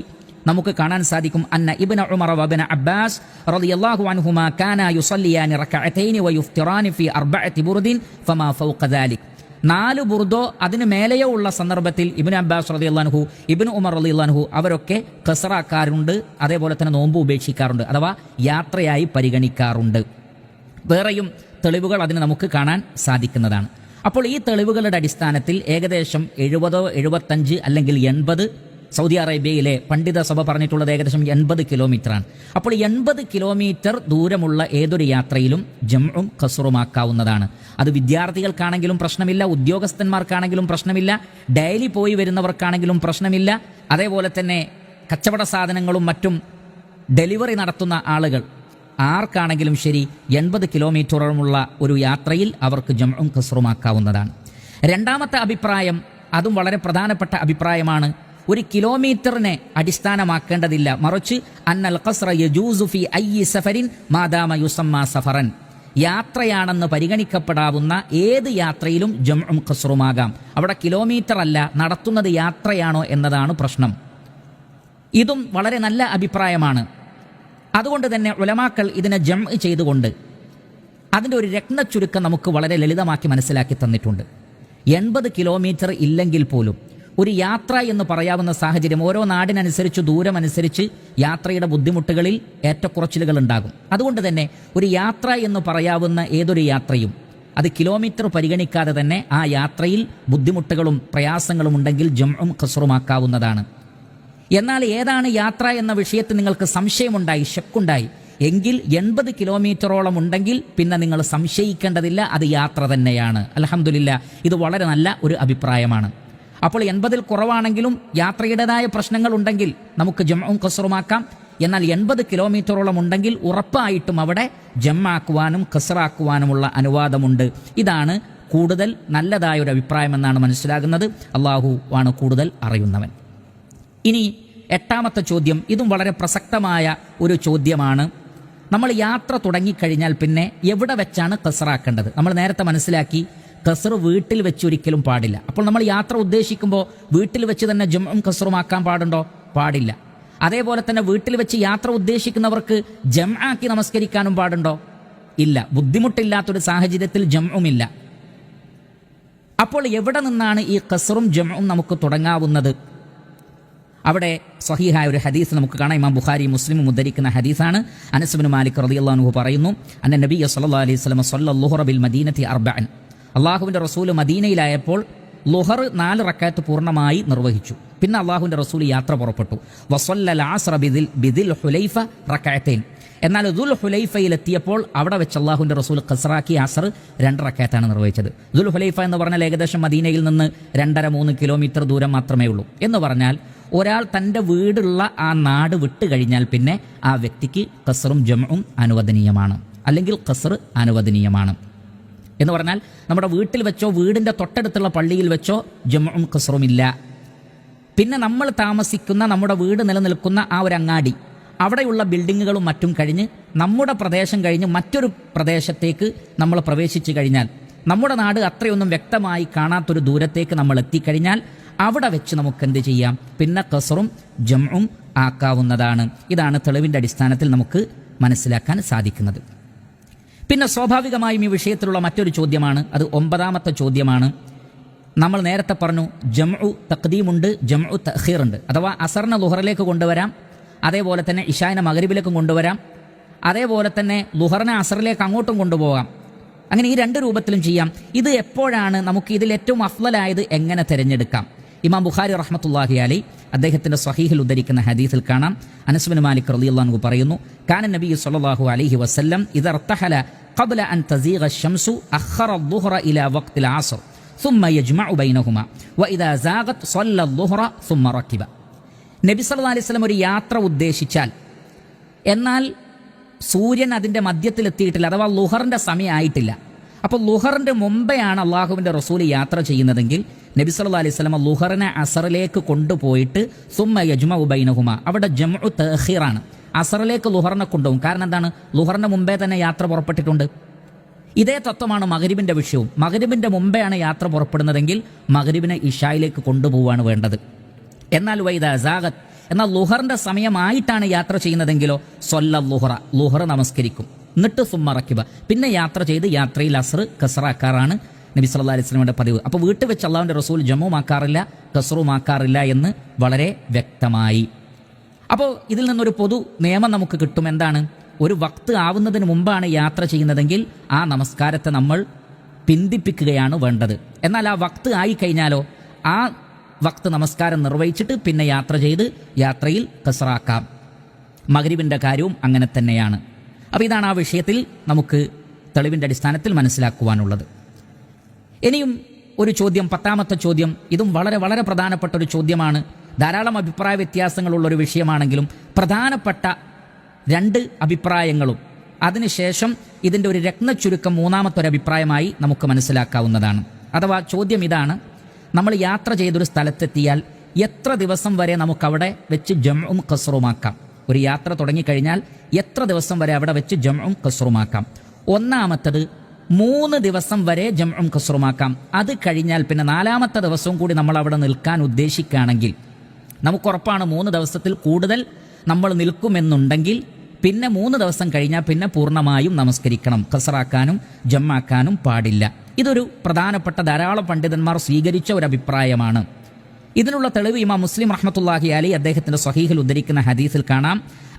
നമുക്ക് കാണാൻ സാധിക്കും, അന്ന ഇബ്നു ഉമർ വബ്ന അബ്ബാസ് റളിയല്ലാഹു അൻഹുമാ കാനാ യുസല്ലിയാനി റകഅതൈനി വയുഫ്തിറാനി ഫീ 4 ബുർദിൻ ഫമാ ഫൗഖ ദാലിക്. 4 ബുർദോ അതിന് മേലെയോ ഉള്ള സന്ദർഭത്തിൽ ഇബ്നു അബ്ബാസ് റളിയല്ലാഹു അൻഹു, ഇബ്നു ഉമർ റളിയല്ലാഹു അൻഹു അവരൊക്കെ ഖസ്റാക്കാറുണ്ട്, അതേപോലെ തന്നെ നോമ്പ് ഉപേക്ഷിക്കാറുണ്ട്, അഥവാ യാത്രയായി പരിഗണിക്കാറുണ്ട്. വേറെയും തെളിവുകൾ അതിന് നമുക്ക് കാണാൻ സാധിക്കുന്നതാണ്. അപ്പോൾ ഈ തെളിവുകളുടെ അടിസ്ഥാനത്തിൽ ഏകദേശം 70, 75 അല്ലെങ്കിൽ 80, സൗദി അറേബ്യയിലെ പണ്ഡിത സഭ പറഞ്ഞിട്ടുള്ളത് ഏകദേശം 80 കിലോമീറ്ററാണ്. അപ്പോൾ 80 കിലോമീറ്റർ ദൂരമുള്ള ഏതൊരു യാത്രയിലും ജംഉം ഖസ്റുമാക്കാവുന്നതാണ്. അത് വിദ്യാർത്ഥികൾക്കാണെങ്കിലും പ്രശ്നമില്ല, ഉദ്യോഗസ്ഥന്മാർക്കാണെങ്കിലും പ്രശ്നമില്ല, ഡെയിലി പോയി വരുന്നവർക്കാണെങ്കിലും പ്രശ്നമില്ല, അതേപോലെ തന്നെ കച്ചവട സാധനങ്ങളും മറ്റും ഡെലിവറി നടത്തുന്ന ആളുകൾ ആർക്കാണെങ്കിലും ശരി 80 കിലോമീറ്ററോളമുള്ള ഒരു യാത്രയിൽ അവർക്ക് ജംഉം ഖസ്റുമാക്കാവുന്നതാണ്. 2ാമത്തെ അഭിപ്രായം, അതും വളരെ പ്രധാനപ്പെട്ട അഭിപ്രായമാണ്. ഒരു കിലോമീറ്ററിനെ അടിസ്ഥാനമാക്കേണ്ടതില്ല, മറിച്ച് അന്നൽ ഖസ്റ യജൂസു ഫി അയ്യി സഫരിൻ മാദാമ യുസമ്മ സഫറൻ, യാത്രയാണെന്ന് പരിഗണിക്കപ്പെടാവുന്ന ഏത് യാത്രയിലും ജംഉം ഖസ്റുമാകാം. അവിടെ കിലോമീറ്റർ അല്ല, നടത്തുന്നത് യാത്രയാണോ എന്നതാണ് പ്രശ്നം. ഇതും വളരെ നല്ല അഭിപ്രായമാണ്. അതുകൊണ്ട് തന്നെ ഉലമാക്കൾ ഇതിനെ ജംഅ് ചെയ്തുകൊണ്ട് അതിൻ്റെ ഒരു രത്നച്ചുരുക്കം നമുക്ക് വളരെ ലളിതമാക്കി മനസ്സിലാക്കി തന്നിട്ടുണ്ട്. 80 കിലോമീറ്റർ ഇല്ലെങ്കിൽ പോലും ഒരു യാത്ര എന്ന് പറയാവുന്ന സാഹചര്യം ഓരോ നാടിനനുസരിച്ച് ദൂരമനുസരിച്ച് യാത്രയുടെ ബുദ്ധിമുട്ടുകളിൽ ഏറ്റക്കുറച്ചിലുകൾ ഉണ്ടാകും. അതുകൊണ്ട് തന്നെ ഒരു യാത്ര എന്ന് പറയാവുന്ന ഏതൊരു യാത്രയും അത് കിലോമീറ്റർ പരിഗണിക്കാതെ തന്നെ ആ യാത്രയിൽ ബുദ്ധിമുട്ടുകളും പ്രയാസങ്ങളും ഉണ്ടെങ്കിൽ ജംഉം ഖസ്റുമാക്കാവുന്നതാണ്. എന്നാൽ ഏതാണ് യാത്ര എന്ന വിഷയത്തിൽ നിങ്ങൾക്ക് സംശയമുണ്ടായി, ശക്കുണ്ടായി എങ്കിൽ 80 കിലോമീറ്ററോളം ഉണ്ടെങ്കിൽ പിന്നെ നിങ്ങൾ സംശയിക്കേണ്ടതില്ല, അത് യാത്ര തന്നെയാണ്. അൽഹംദുലില്ലാ, ഇത് വളരെ നല്ല ഒരു അഭിപ്രായമാണ്. അപ്പോൾ 80 കുറവാണെങ്കിലും യാത്രയുടേതായ പ്രശ്നങ്ങൾ ഉണ്ടെങ്കിൽ നമുക്ക് ജംഉം ഖസ്റുമാക്കാം. എന്നാൽ 80 കിലോമീറ്ററോളം ഉണ്ടെങ്കിൽ ഉറപ്പായിട്ടും അവിടെ ജംആക്കുവാനും ഖസ്റാക്കുവാനുമുള്ള അനുവാദമുണ്ട്. ഇതാണ് കൂടുതൽ നല്ലതായ ഒരു അഭിപ്രായമെന്നാണ് മനസ്സിലാകുന്നത്. അള്ളാഹു ആണ് കൂടുതൽ അറിയുന്നവൻ. ഇനി 8ാമത്തെ ചോദ്യം, ഇതും വളരെ പ്രസക്തമായ ഒരു ചോദ്യമാണ്. നമ്മൾ യാത്ര തുടങ്ങിക്കഴിഞ്ഞാൽ പിന്നെ എവിടെ വെച്ചാണ് ഖസ്റാക്കേണ്ടത്? നമ്മൾ നേരത്തെ മനസ്സിലാക്കി, ഖസ്ർ വീട്ടിൽ വെച്ച് ഒരിക്കലും പാടില്ല. അപ്പോൾ നമ്മൾ യാത്ര ഉദ്ദേശിക്കുമ്പോൾ വീട്ടിൽ വെച്ച് തന്നെ ജംഉം ഖസ്റുമാക്കാൻ പാടുണ്ടോ? പാടില്ല. അതേപോലെ തന്നെ വീട്ടിൽ വെച്ച് യാത്ര ഉദ്ദേശിക്കുന്നവർക്ക് ജംആക്കി നമസ്കരിക്കാനും പാടുണ്ടോ? ഇല്ല. ബുദ്ധിമുട്ടില്ലാത്തൊരു സാഹചര്യത്തിൽ ജംഉമില്ല. അപ്പോൾ എവിടെ നിന്നാണ് ഈ ഖസ്റും ജംഉം നമുക്ക് തുടങ്ങാവുന്നത്? അവിടെ സ്വഹീഹായ ഒരു ഹദീസ് നമുക്ക് കാണാം. ഇമാം ബുഖാരി മുസ്ലിമും ഉദ്ധരിക്കുന്ന ഹദീസാണ്. അനസ് ഇബ്നു മാലിക് റളിയല്ലാഹു അൻഹു പറയുന്നു, അന്ന നബിയ സല്ലല്ലാഹു അലൈഹി വസല്ലം സ്വല്ലൽ ളുഹ്റ ബിൽ മദീനത്തി 4. അള്ളാഹുവിൻ്റെ റസൂല് മദീനയിലായപ്പോൾ ളുഹർ 4 റക്അത്ത് പൂർണ്ണമായി നിർവഹിച്ചു. പിന്നെ അള്ളാഹുവിൻ്റെ റസൂൽ യാത്ര പുറപ്പെട്ടു. വസല്ലൽ അസ്റ ബിദിൽ ഹുലൈഫ റക്അത്തൈൻ. എന്നാൽ ദുൽ ഹുലൈഫയിലെത്തിയപ്പോൾ അവിടെ വെച്ച് അള്ളാഹുവിൻ്റെ റസൂൽ ഖസ്റാക്കി അസർ 2 റക്അത്താണ് നിർവഹിച്ചത്. ദുൽ ഹുലൈഫ എന്ന് പറഞ്ഞാൽ ഏകദേശം മദീനയിൽ നിന്ന് 2.5-3 കിലോമീറ്റർ ദൂരം മാത്രമേ ഉള്ളൂ. എന്ന് പറഞ്ഞാൽ ഒരാൾ തൻ്റെ വീടുള്ള ആ നാട് വിട്ട് കഴിഞ്ഞാൽ പിന്നെ ആ വ്യക്തിക്ക് ഖസ്റും ജംഉം അനുവദനീയമാണ്, അല്ലെങ്കിൽ ഖസ്ർ അനുവദനീയമാണ്. എന്ന് പറഞ്ഞാൽ നമ്മുടെ വീട്ടിൽ വെച്ചോ വീടിൻ്റെ തൊട്ടടുത്തുള്ള പള്ളിയിൽ വെച്ചോ ജംഉം ഖസ്റും ഇല്ല. പിന്നെ നമ്മൾ താമസിക്കുന്ന നമ്മുടെ വീട് നിലനിൽക്കുന്ന ആ ഒരു അങ്ങാടി, അവിടെയുള്ള ബിൽഡിങ്ങുകളും മറ്റും കഴിഞ്ഞ് നമ്മുടെ പ്രദേശം കഴിഞ്ഞ് മറ്റൊരു പ്രദേശത്തേക്ക് നമ്മൾ പ്രവേശിച്ചു കഴിഞ്ഞാൽ, നമ്മുടെ നാട് അത്രയൊന്നും വ്യക്തമായി കാണാത്തൊരു ദൂരത്തേക്ക് നമ്മൾ എത്തിക്കഴിഞ്ഞാൽ അവിടെ വെച്ച് നമുക്ക് എന്ത് ചെയ്യാം? പിന്നെ ഖസ്റും ജംഉം ആക്കാവുന്നതാണ്. ഇതാണ് തെളിവിൻ്റെ അടിസ്ഥാനത്തിൽ നമുക്ക് മനസ്സിലാക്കാൻ സാധിക്കുന്നത്. പിന്നെ സ്വാഭാവികമായും ഈ വിഷയത്തിലുള്ള മറ്റൊരു ചോദ്യമാണ്, അത് 9ാമത്തെ ചോദ്യമാണ്. നമ്മൾ നേരത്തെ പറഞ്ഞു ജംഉ തഖ്ദീമുണ്ട്, ജംഉ തഖീറുണ്ട്. അഥവാ അസറിനെ ലുഹറിലേക്ക് കൊണ്ടുവരാം, അതേപോലെ തന്നെ ഇശായിനെ മഗ്രിബിലേക്കും കൊണ്ടുവരാം, അതേപോലെ തന്നെ ലുഹറിനെ അസറിലേക്ക് അങ്ങോട്ടും കൊണ്ടുപോകാം. അങ്ങനെ ഈ 2 രൂപത്തിലും ചെയ്യാം. ഇത് എപ്പോഴാണ് നമുക്ക് ഇതിൽ ഏറ്റവും അഫ്ളലായത് എങ്ങനെ തിരഞ്ഞെടുക്കാം? ഇമാം ബുഖാരി റഹ്മത്തുള്ളാഹി അലൈഹി അദ്ദേഹത്തിൻ്റെ സ്വഹീഹിൽ ഉദ്ധരിക്കുന്ന ഹദീസിൽ കാണാം, അനസ് ബിൻ മാലിക് റളിയല്ലാഹു അൻഹു പറയുന്നു, കാന നബി സ്വല്ലല്ലാഹു അലൈഹി വസല്ലം ഇദാ ഇർതഹല ഖബ്ല അൻ തസീഗ അശംസു അഖറ അദ്ദുഹ്റ ഇലാ വഖ്തിൽ അസ്ർ ثم يجمع بينهما واذا زاغت صلى الظهر ثم ركب. നബി സല്ലല്ലാഹു അലൈഹി വസല്ലം ഒരു യാത്ര ഉദ്ദേശിച്ചാൽ, എന്നാൽ സൂര്യൻ അതിൻ്റെ മധ്യത്തിലെത്തിയിട്ടില്ല, അഥവാ ലുഹറിൻ്റെ സമയമായിട്ടില്ല. അപ്പോൾ ലുഹറിൻ്റെ മുമ്പെയാണ് അള്ളാഹുവിൻ്റെ റസൂൽ യാത്ര ചെയ്യുന്നതെങ്കിൽ നബി സല്ലല്ലാഹു അലൈഹി വസല്ലം ലുഹറിനെ അസറിലേക്ക് കൊണ്ടുപോയിട്ട് സുമ്മ യജ്മഉ ബൈനഹുമ, അവിടെ ജംഉ തഖീറാണ്, അസറിലേക്ക് ലുഹറിനെ കൊണ്ടുപോകും. കാരണം എന്താണ്? ലുഹറിൻ്റെ മുമ്പേ തന്നെ യാത്ര പുറപ്പെട്ടിട്ടുണ്ട്. ഇതേ തത്വമാണ് മഗ്രിബിൻ്റെ വിഷയവും. മഗ്രിബിൻ്റെ മുമ്പെയാണ് യാത്ര പുറപ്പെടുന്നതെങ്കിൽ മഗ്രിബിനെ ഇശായിലേക്ക് കൊണ്ടുപോവാണ് വേണ്ടത്. എന്നാൽ വൈദാ സാഗത്ത്, എന്നാൽ ലുഹറിൻ്റെ സമയമായിട്ടാണ് യാത്ര ചെയ്യുന്നതെങ്കിലോ സൊല്ല ലുഹറ, ലുഹർ നമസ്കരിക്കും, എന്നിട്ട് സുമ്മ റക്കിബ, പിന്നെ യാത്ര ചെയ്ത് യാത്രയിൽ അസ്ർ ഖസ്റാക്കാറാണ് നബി സല്ലല്ലാഹു അലൈഹി വസല്ലമയുടെ പതിവ്. അപ്പോൾ വീട്ടിൽ വെച്ച് അള്ളാഹുവിൻ്റെ റസൂൽ ജമ്മുമാക്കാറില്ല, ഖസ്റുമാക്കാറില്ല എന്ന് വളരെ വ്യക്തമായി. അപ്പോൾ ഇതിൽ നിന്നൊരു പൊതു നിയമം നമുക്ക് കിട്ടും. എന്താണ്? ഒരു വക്ത് ആവുന്നതിന് മുമ്പാണ് യാത്ര ചെയ്യുന്നതെങ്കിൽ ആ നമസ്കാരത്തെ നമ്മൾ പിന്തിപ്പിക്കുകയാണ് വേണ്ടത്. എന്നാൽ ആ വക്ത് ആയിക്കഴിഞ്ഞാലോ ആ വക്ത് നമസ്കാരം നിർവഹിച്ചിട്ട് പിന്നെ യാത്ര ചെയ്ത് യാത്രയിൽ ഖസ്റാക്കാം. മഗ്രിബിൻ്റെ കാര്യവും അങ്ങനെ തന്നെയാണ്. അപ്പോൾ ഇതാണ് ആ വിഷയത്തിൽ നമുക്ക് തെളിവിൻ്റെ അടിസ്ഥാനത്തിൽ മനസ്സിലാക്കുവാനുള്ളത്. ഇനിയും ഒരു ചോദ്യം, 10ാമത്തെ ചോദ്യം, ഇതും വളരെ വളരെ പ്രധാനപ്പെട്ട ഒരു ചോദ്യമാണ്. ധാരാളം അഭിപ്രായ വ്യത്യാസങ്ങളുള്ളൊരു വിഷയമാണെങ്കിലും പ്രധാനപ്പെട്ട 2 അഭിപ്രായങ്ങളും അതിനുശേഷം ഇതിൻ്റെ ഒരു രത്നച്ചുരുക്കം 3ാമത്തെ ഒരു അഭിപ്രായമായി നമുക്ക് മനസ്സിലാക്കാവുന്നതാണ്. അഥവാ ചോദ്യം ഇതാണ്: നമ്മൾ യാത്ര ചെയ്തൊരു സ്ഥലത്തെത്തിയാൽ എത്ര ദിവസം വരെ നമുക്കവിടെ വെച്ച് ജംഉം ഖസ്റുമാക്കാം? ഒരു യാത്ര തുടങ്ങിക്കഴിഞ്ഞാൽ എത്ര ദിവസം വരെ അവിടെ വെച്ച് ജംഉം ഖസ്റുമാക്കാം? 1ാമത്തത് 3 ദിവസം വരെ ജംഉം ഖസ്റുമാക്കാം. അത് കഴിഞ്ഞാൽ പിന്നെ 4ാമത്തെ ദിവസവും കൂടി നമ്മൾ അവിടെ നിൽക്കാൻ ഉദ്ദേശിക്കുകയാണെങ്കിൽ, നമുക്കുറപ്പാണ് 3 ദിവസത്തിൽ കൂടുതൽ നമ്മൾ നിൽക്കുമെന്നുണ്ടെങ്കിൽ പിന്നെ 3 ദിവസം കഴിഞ്ഞാൽ പിന്നെ പൂർണ്ണമായും നമസ്കരിക്കണം, ഖസ്റാക്കാനും ജമ്മാക്കാനും പാടില്ല. ഇതൊരു പ്രധാനപ്പെട്ട ധാരാളം പണ്ഡിതന്മാർ സ്വീകരിച്ച ഒരു അഭിപ്രായമാണ്. ഇതിനുള്ള തെളിവ് ഇമാം മുസ്ലിം റഹ്മത്തുള്ളാഹി അലൈഹി അദ്ദേഹത്തിൻ്റെ സ്വഹീഹിൽ ഉദ്ധരിക്കുന്ന ഹദീസിൽ കാണാം.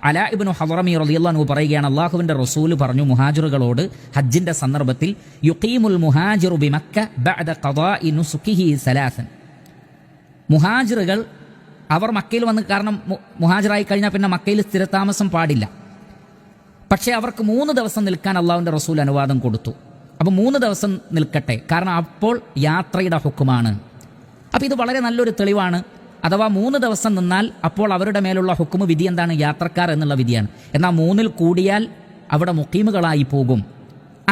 അലാ ഇബ്നു ഹദ്റമി റളിയല്ലാഹു അൻഹു പറയുകയാണ്, അല്ലാഹുവിൻ്റെ റസൂൽ പറഞ്ഞു മുഹാജിറുകളോട് ഹജ്ജിൻ്റെ സന്ദർഭത്തിൽ, യുഖീമുൽ മുഹാജിറു ബിമക്ക ബഅദ ഖദാഇ നുസുകിഹി സലാസൻ. മുഹാജിറുകൾ അവർ മക്കയിൽ വന്ന്, കാരണം മുഹാജിറായി കഴിഞ്ഞാൽ പിന്നെ മക്കയിൽ സ്ഥിരതാമസം പാടില്ല, പക്ഷേ അവർക്ക് 3 ദിവസം നിൽക്കാൻ അള്ളാഹുവിൻ്റെ റസൂൽ അനുവാദം കൊടുത്തു. അപ്പോൾ 3 ദിവസം നിൽക്കട്ടെ, കാരണം അപ്പോൾ യാത്രയുടെ ഹുക്കുമാണ്. അപ്പോൾ ഇത് വളരെ നല്ലൊരു തെളിവാണ്. അഥവാ 3 ദിവസം നിന്നാൽ അപ്പോൾ അവരുടെ മേലുള്ള ഹുക്കുമ് വിധി എന്താണ്? യാത്രക്കാർ എന്നുള്ള വിധിയാണ്. എന്നാൽ 3-ൽ കൂടിയാൽ അവിടെ മുഖീമുകളായി പോകും.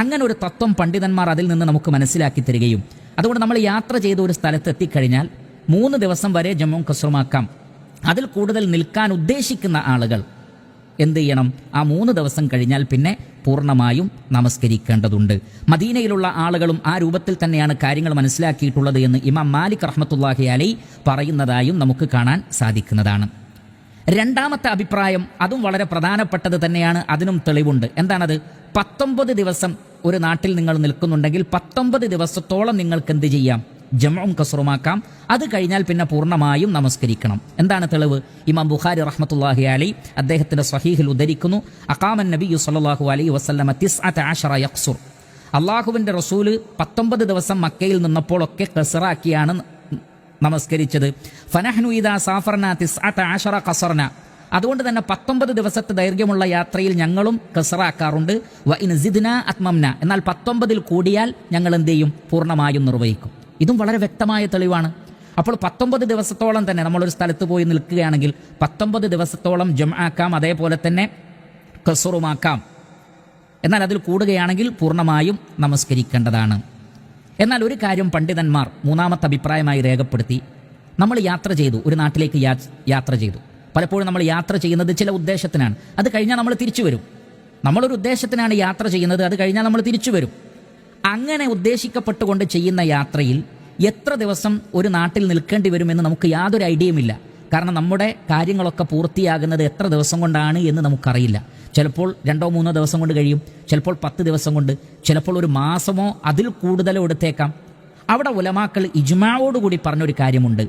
അങ്ങനെ ഒരു തത്വം പണ്ഡിതന്മാർ അതിൽ നിന്ന് നമുക്ക് മനസ്സിലാക്കി തരികയും, അതുകൊണ്ട് നമ്മൾ യാത്ര ചെയ്ത ഒരു സ്ഥലത്ത് എത്തിക്കഴിഞ്ഞാൽ 3 ദിവസം വരെ ജമ്മും ഖസ്റുമാക്കാം. അതിൽ കൂടുതൽ നിൽക്കാൻ ഉദ്ദേശിക്കുന്ന ആളുകൾ എന്ത് ചെയ്യണം? ആ 3 ദിവസം കഴിഞ്ഞാൽ പിന്നെ പൂർണ്ണമായും നമസ്കരിക്കേണ്ടതുണ്ട്. മദീനയിലുള്ള ആളുകളും ആ രൂപത്തിൽ തന്നെയാണ് കാര്യങ്ങൾ മനസ്സിലാക്കിയിട്ടുള്ളത് എന്ന് ഇമാം മാലിക് റഹ്മത്തുള്ളാഹി അലൈഹി പറയുന്നതായും നമുക്ക് കാണാൻ സാധിക്കുന്നതാണ്. 2ാമത്തെ അഭിപ്രായം അതും വളരെ പ്രധാനപ്പെട്ടത് തന്നെയാണ്, അതിനും തെളിവുണ്ട്. എന്താണത്? 19 ദിവസം ഒരു നാട്ടിൽ നിങ്ങൾ നിൽക്കുന്നുണ്ടെങ്കിൽ 19 ദിവസത്തോളം നിങ്ങൾക്ക് എന്ത് ചെയ്യാം? ജംഉം ഖസ്റുമാക്കാം. അത് കഴിഞ്ഞാൽ പിന്നെ പൂർണ്ണമായും നമസ്കരിക്കണം. എന്താണ് തെളിവ്? ഇമാം ബുഖാരി റഹ്മത്തുള്ളാഹി അലൈഹി അദ്ദേഹത്തിൻ്റെ സ്വഹീഹിൽ ഉദ്ധരിക്കുന്നു, അഖാമൻ നബിയ്യു സ്വല്ലല്ലാഹു അലൈഹി വസല്ലമ 19 യഖ്സുർ. അള്ളാഹുവിൻ്റെ റസൂല് 19 ദിവസം മക്കയിൽ നിന്നപ്പോഴൊക്കെ ഖസ്റാക്കിയാണ് നമസ്കരിച്ചത്. ഫനഹ്നു ഇദാ സാഫർന 19 ഖസർന. അതുകൊണ്ട് തന്നെ 19 ദിവസത്തെ ദൈർഘ്യമുള്ള യാത്രയിൽ ഞങ്ങളും ഖസ്റാക്കാറുണ്ട്. വ ഇൻ സിദ്ന അത്മംന, എന്നാൽ 19 കൂടിയാൽ ഞങ്ങൾ എന്ത് ചെയ്യും? പൂർണ്ണമായും നിർവഹിക്കും. ഇതും വളരെ വ്യക്തമായ തെളിവാണ്. അപ്പോൾ 19 ദിവസത്തോളം തന്നെ നമ്മളൊരു സ്ഥലത്ത് പോയി നിൽക്കുകയാണെങ്കിൽ 19 ദിവസത്തോളം ജംആക്കാം, അതേപോലെ തന്നെ ഖസ്റുമാക്കാം. എന്നാൽ അതിൽ കൂടുകയാണെങ്കിൽ പൂർണ്ണമായും നമസ്കരിക്കേണ്ടതാണ്. എന്നാൽ ഒരു കാര്യം പണ്ഡിതന്മാർ മൂന്നാമത്തെ അഭിപ്രായമായി രേഖപ്പെടുത്തി. നമ്മൾ യാത്ര ചെയ്തു, ഒരു നാട്ടിലേക്ക് യാത്ര ചെയ്തു. പലപ്പോഴും നമ്മൾ യാത്ര ചെയ്യുന്നത് ചില ഉദ്ദേശത്തിനാണ്, അത് കഴിഞ്ഞാൽ നമ്മൾ തിരിച്ചു വരും. നമ്മളൊരു ഉദ്ദേശത്തിനാണ് യാത്ര ചെയ്യുന്നത്, അത് കഴിഞ്ഞാൽ നമ്മൾ തിരിച്ചു വരും. അങ്ങനെ ഉദ്ദേശിക്കപ്പെട്ടുകൊണ്ട് ചെയ്യുന്ന യാത്രയിൽ എത്ര ദിവസം ഒരു നാട്ടിൽ നിൽക്കേണ്ടി വരുമെന്ന് നമുക്ക് യാതൊരു ഐഡിയയുമില്ല. കാരണം നമ്മുടെ കാര്യങ്ങളൊക്കെ പൂർത്തിയാകുന്നത് എത്ര ദിവസം കൊണ്ടാണ് എന്ന് നമുക്കറിയില്ല. ചിലപ്പോൾ 2-3 ദിവസം കൊണ്ട് കഴിയും, ചിലപ്പോൾ 10 ദിവസം കൊണ്ട്, ചിലപ്പോൾ ഒരു മാസമോ അതിൽ കൂടുതലോ എടുത്തേക്കാം. അവിടെ ഉലമാക്കൾ ഇജ്മാഅോടുകൂടി പറഞ്ഞൊരു കാര്യമുണ്ട്.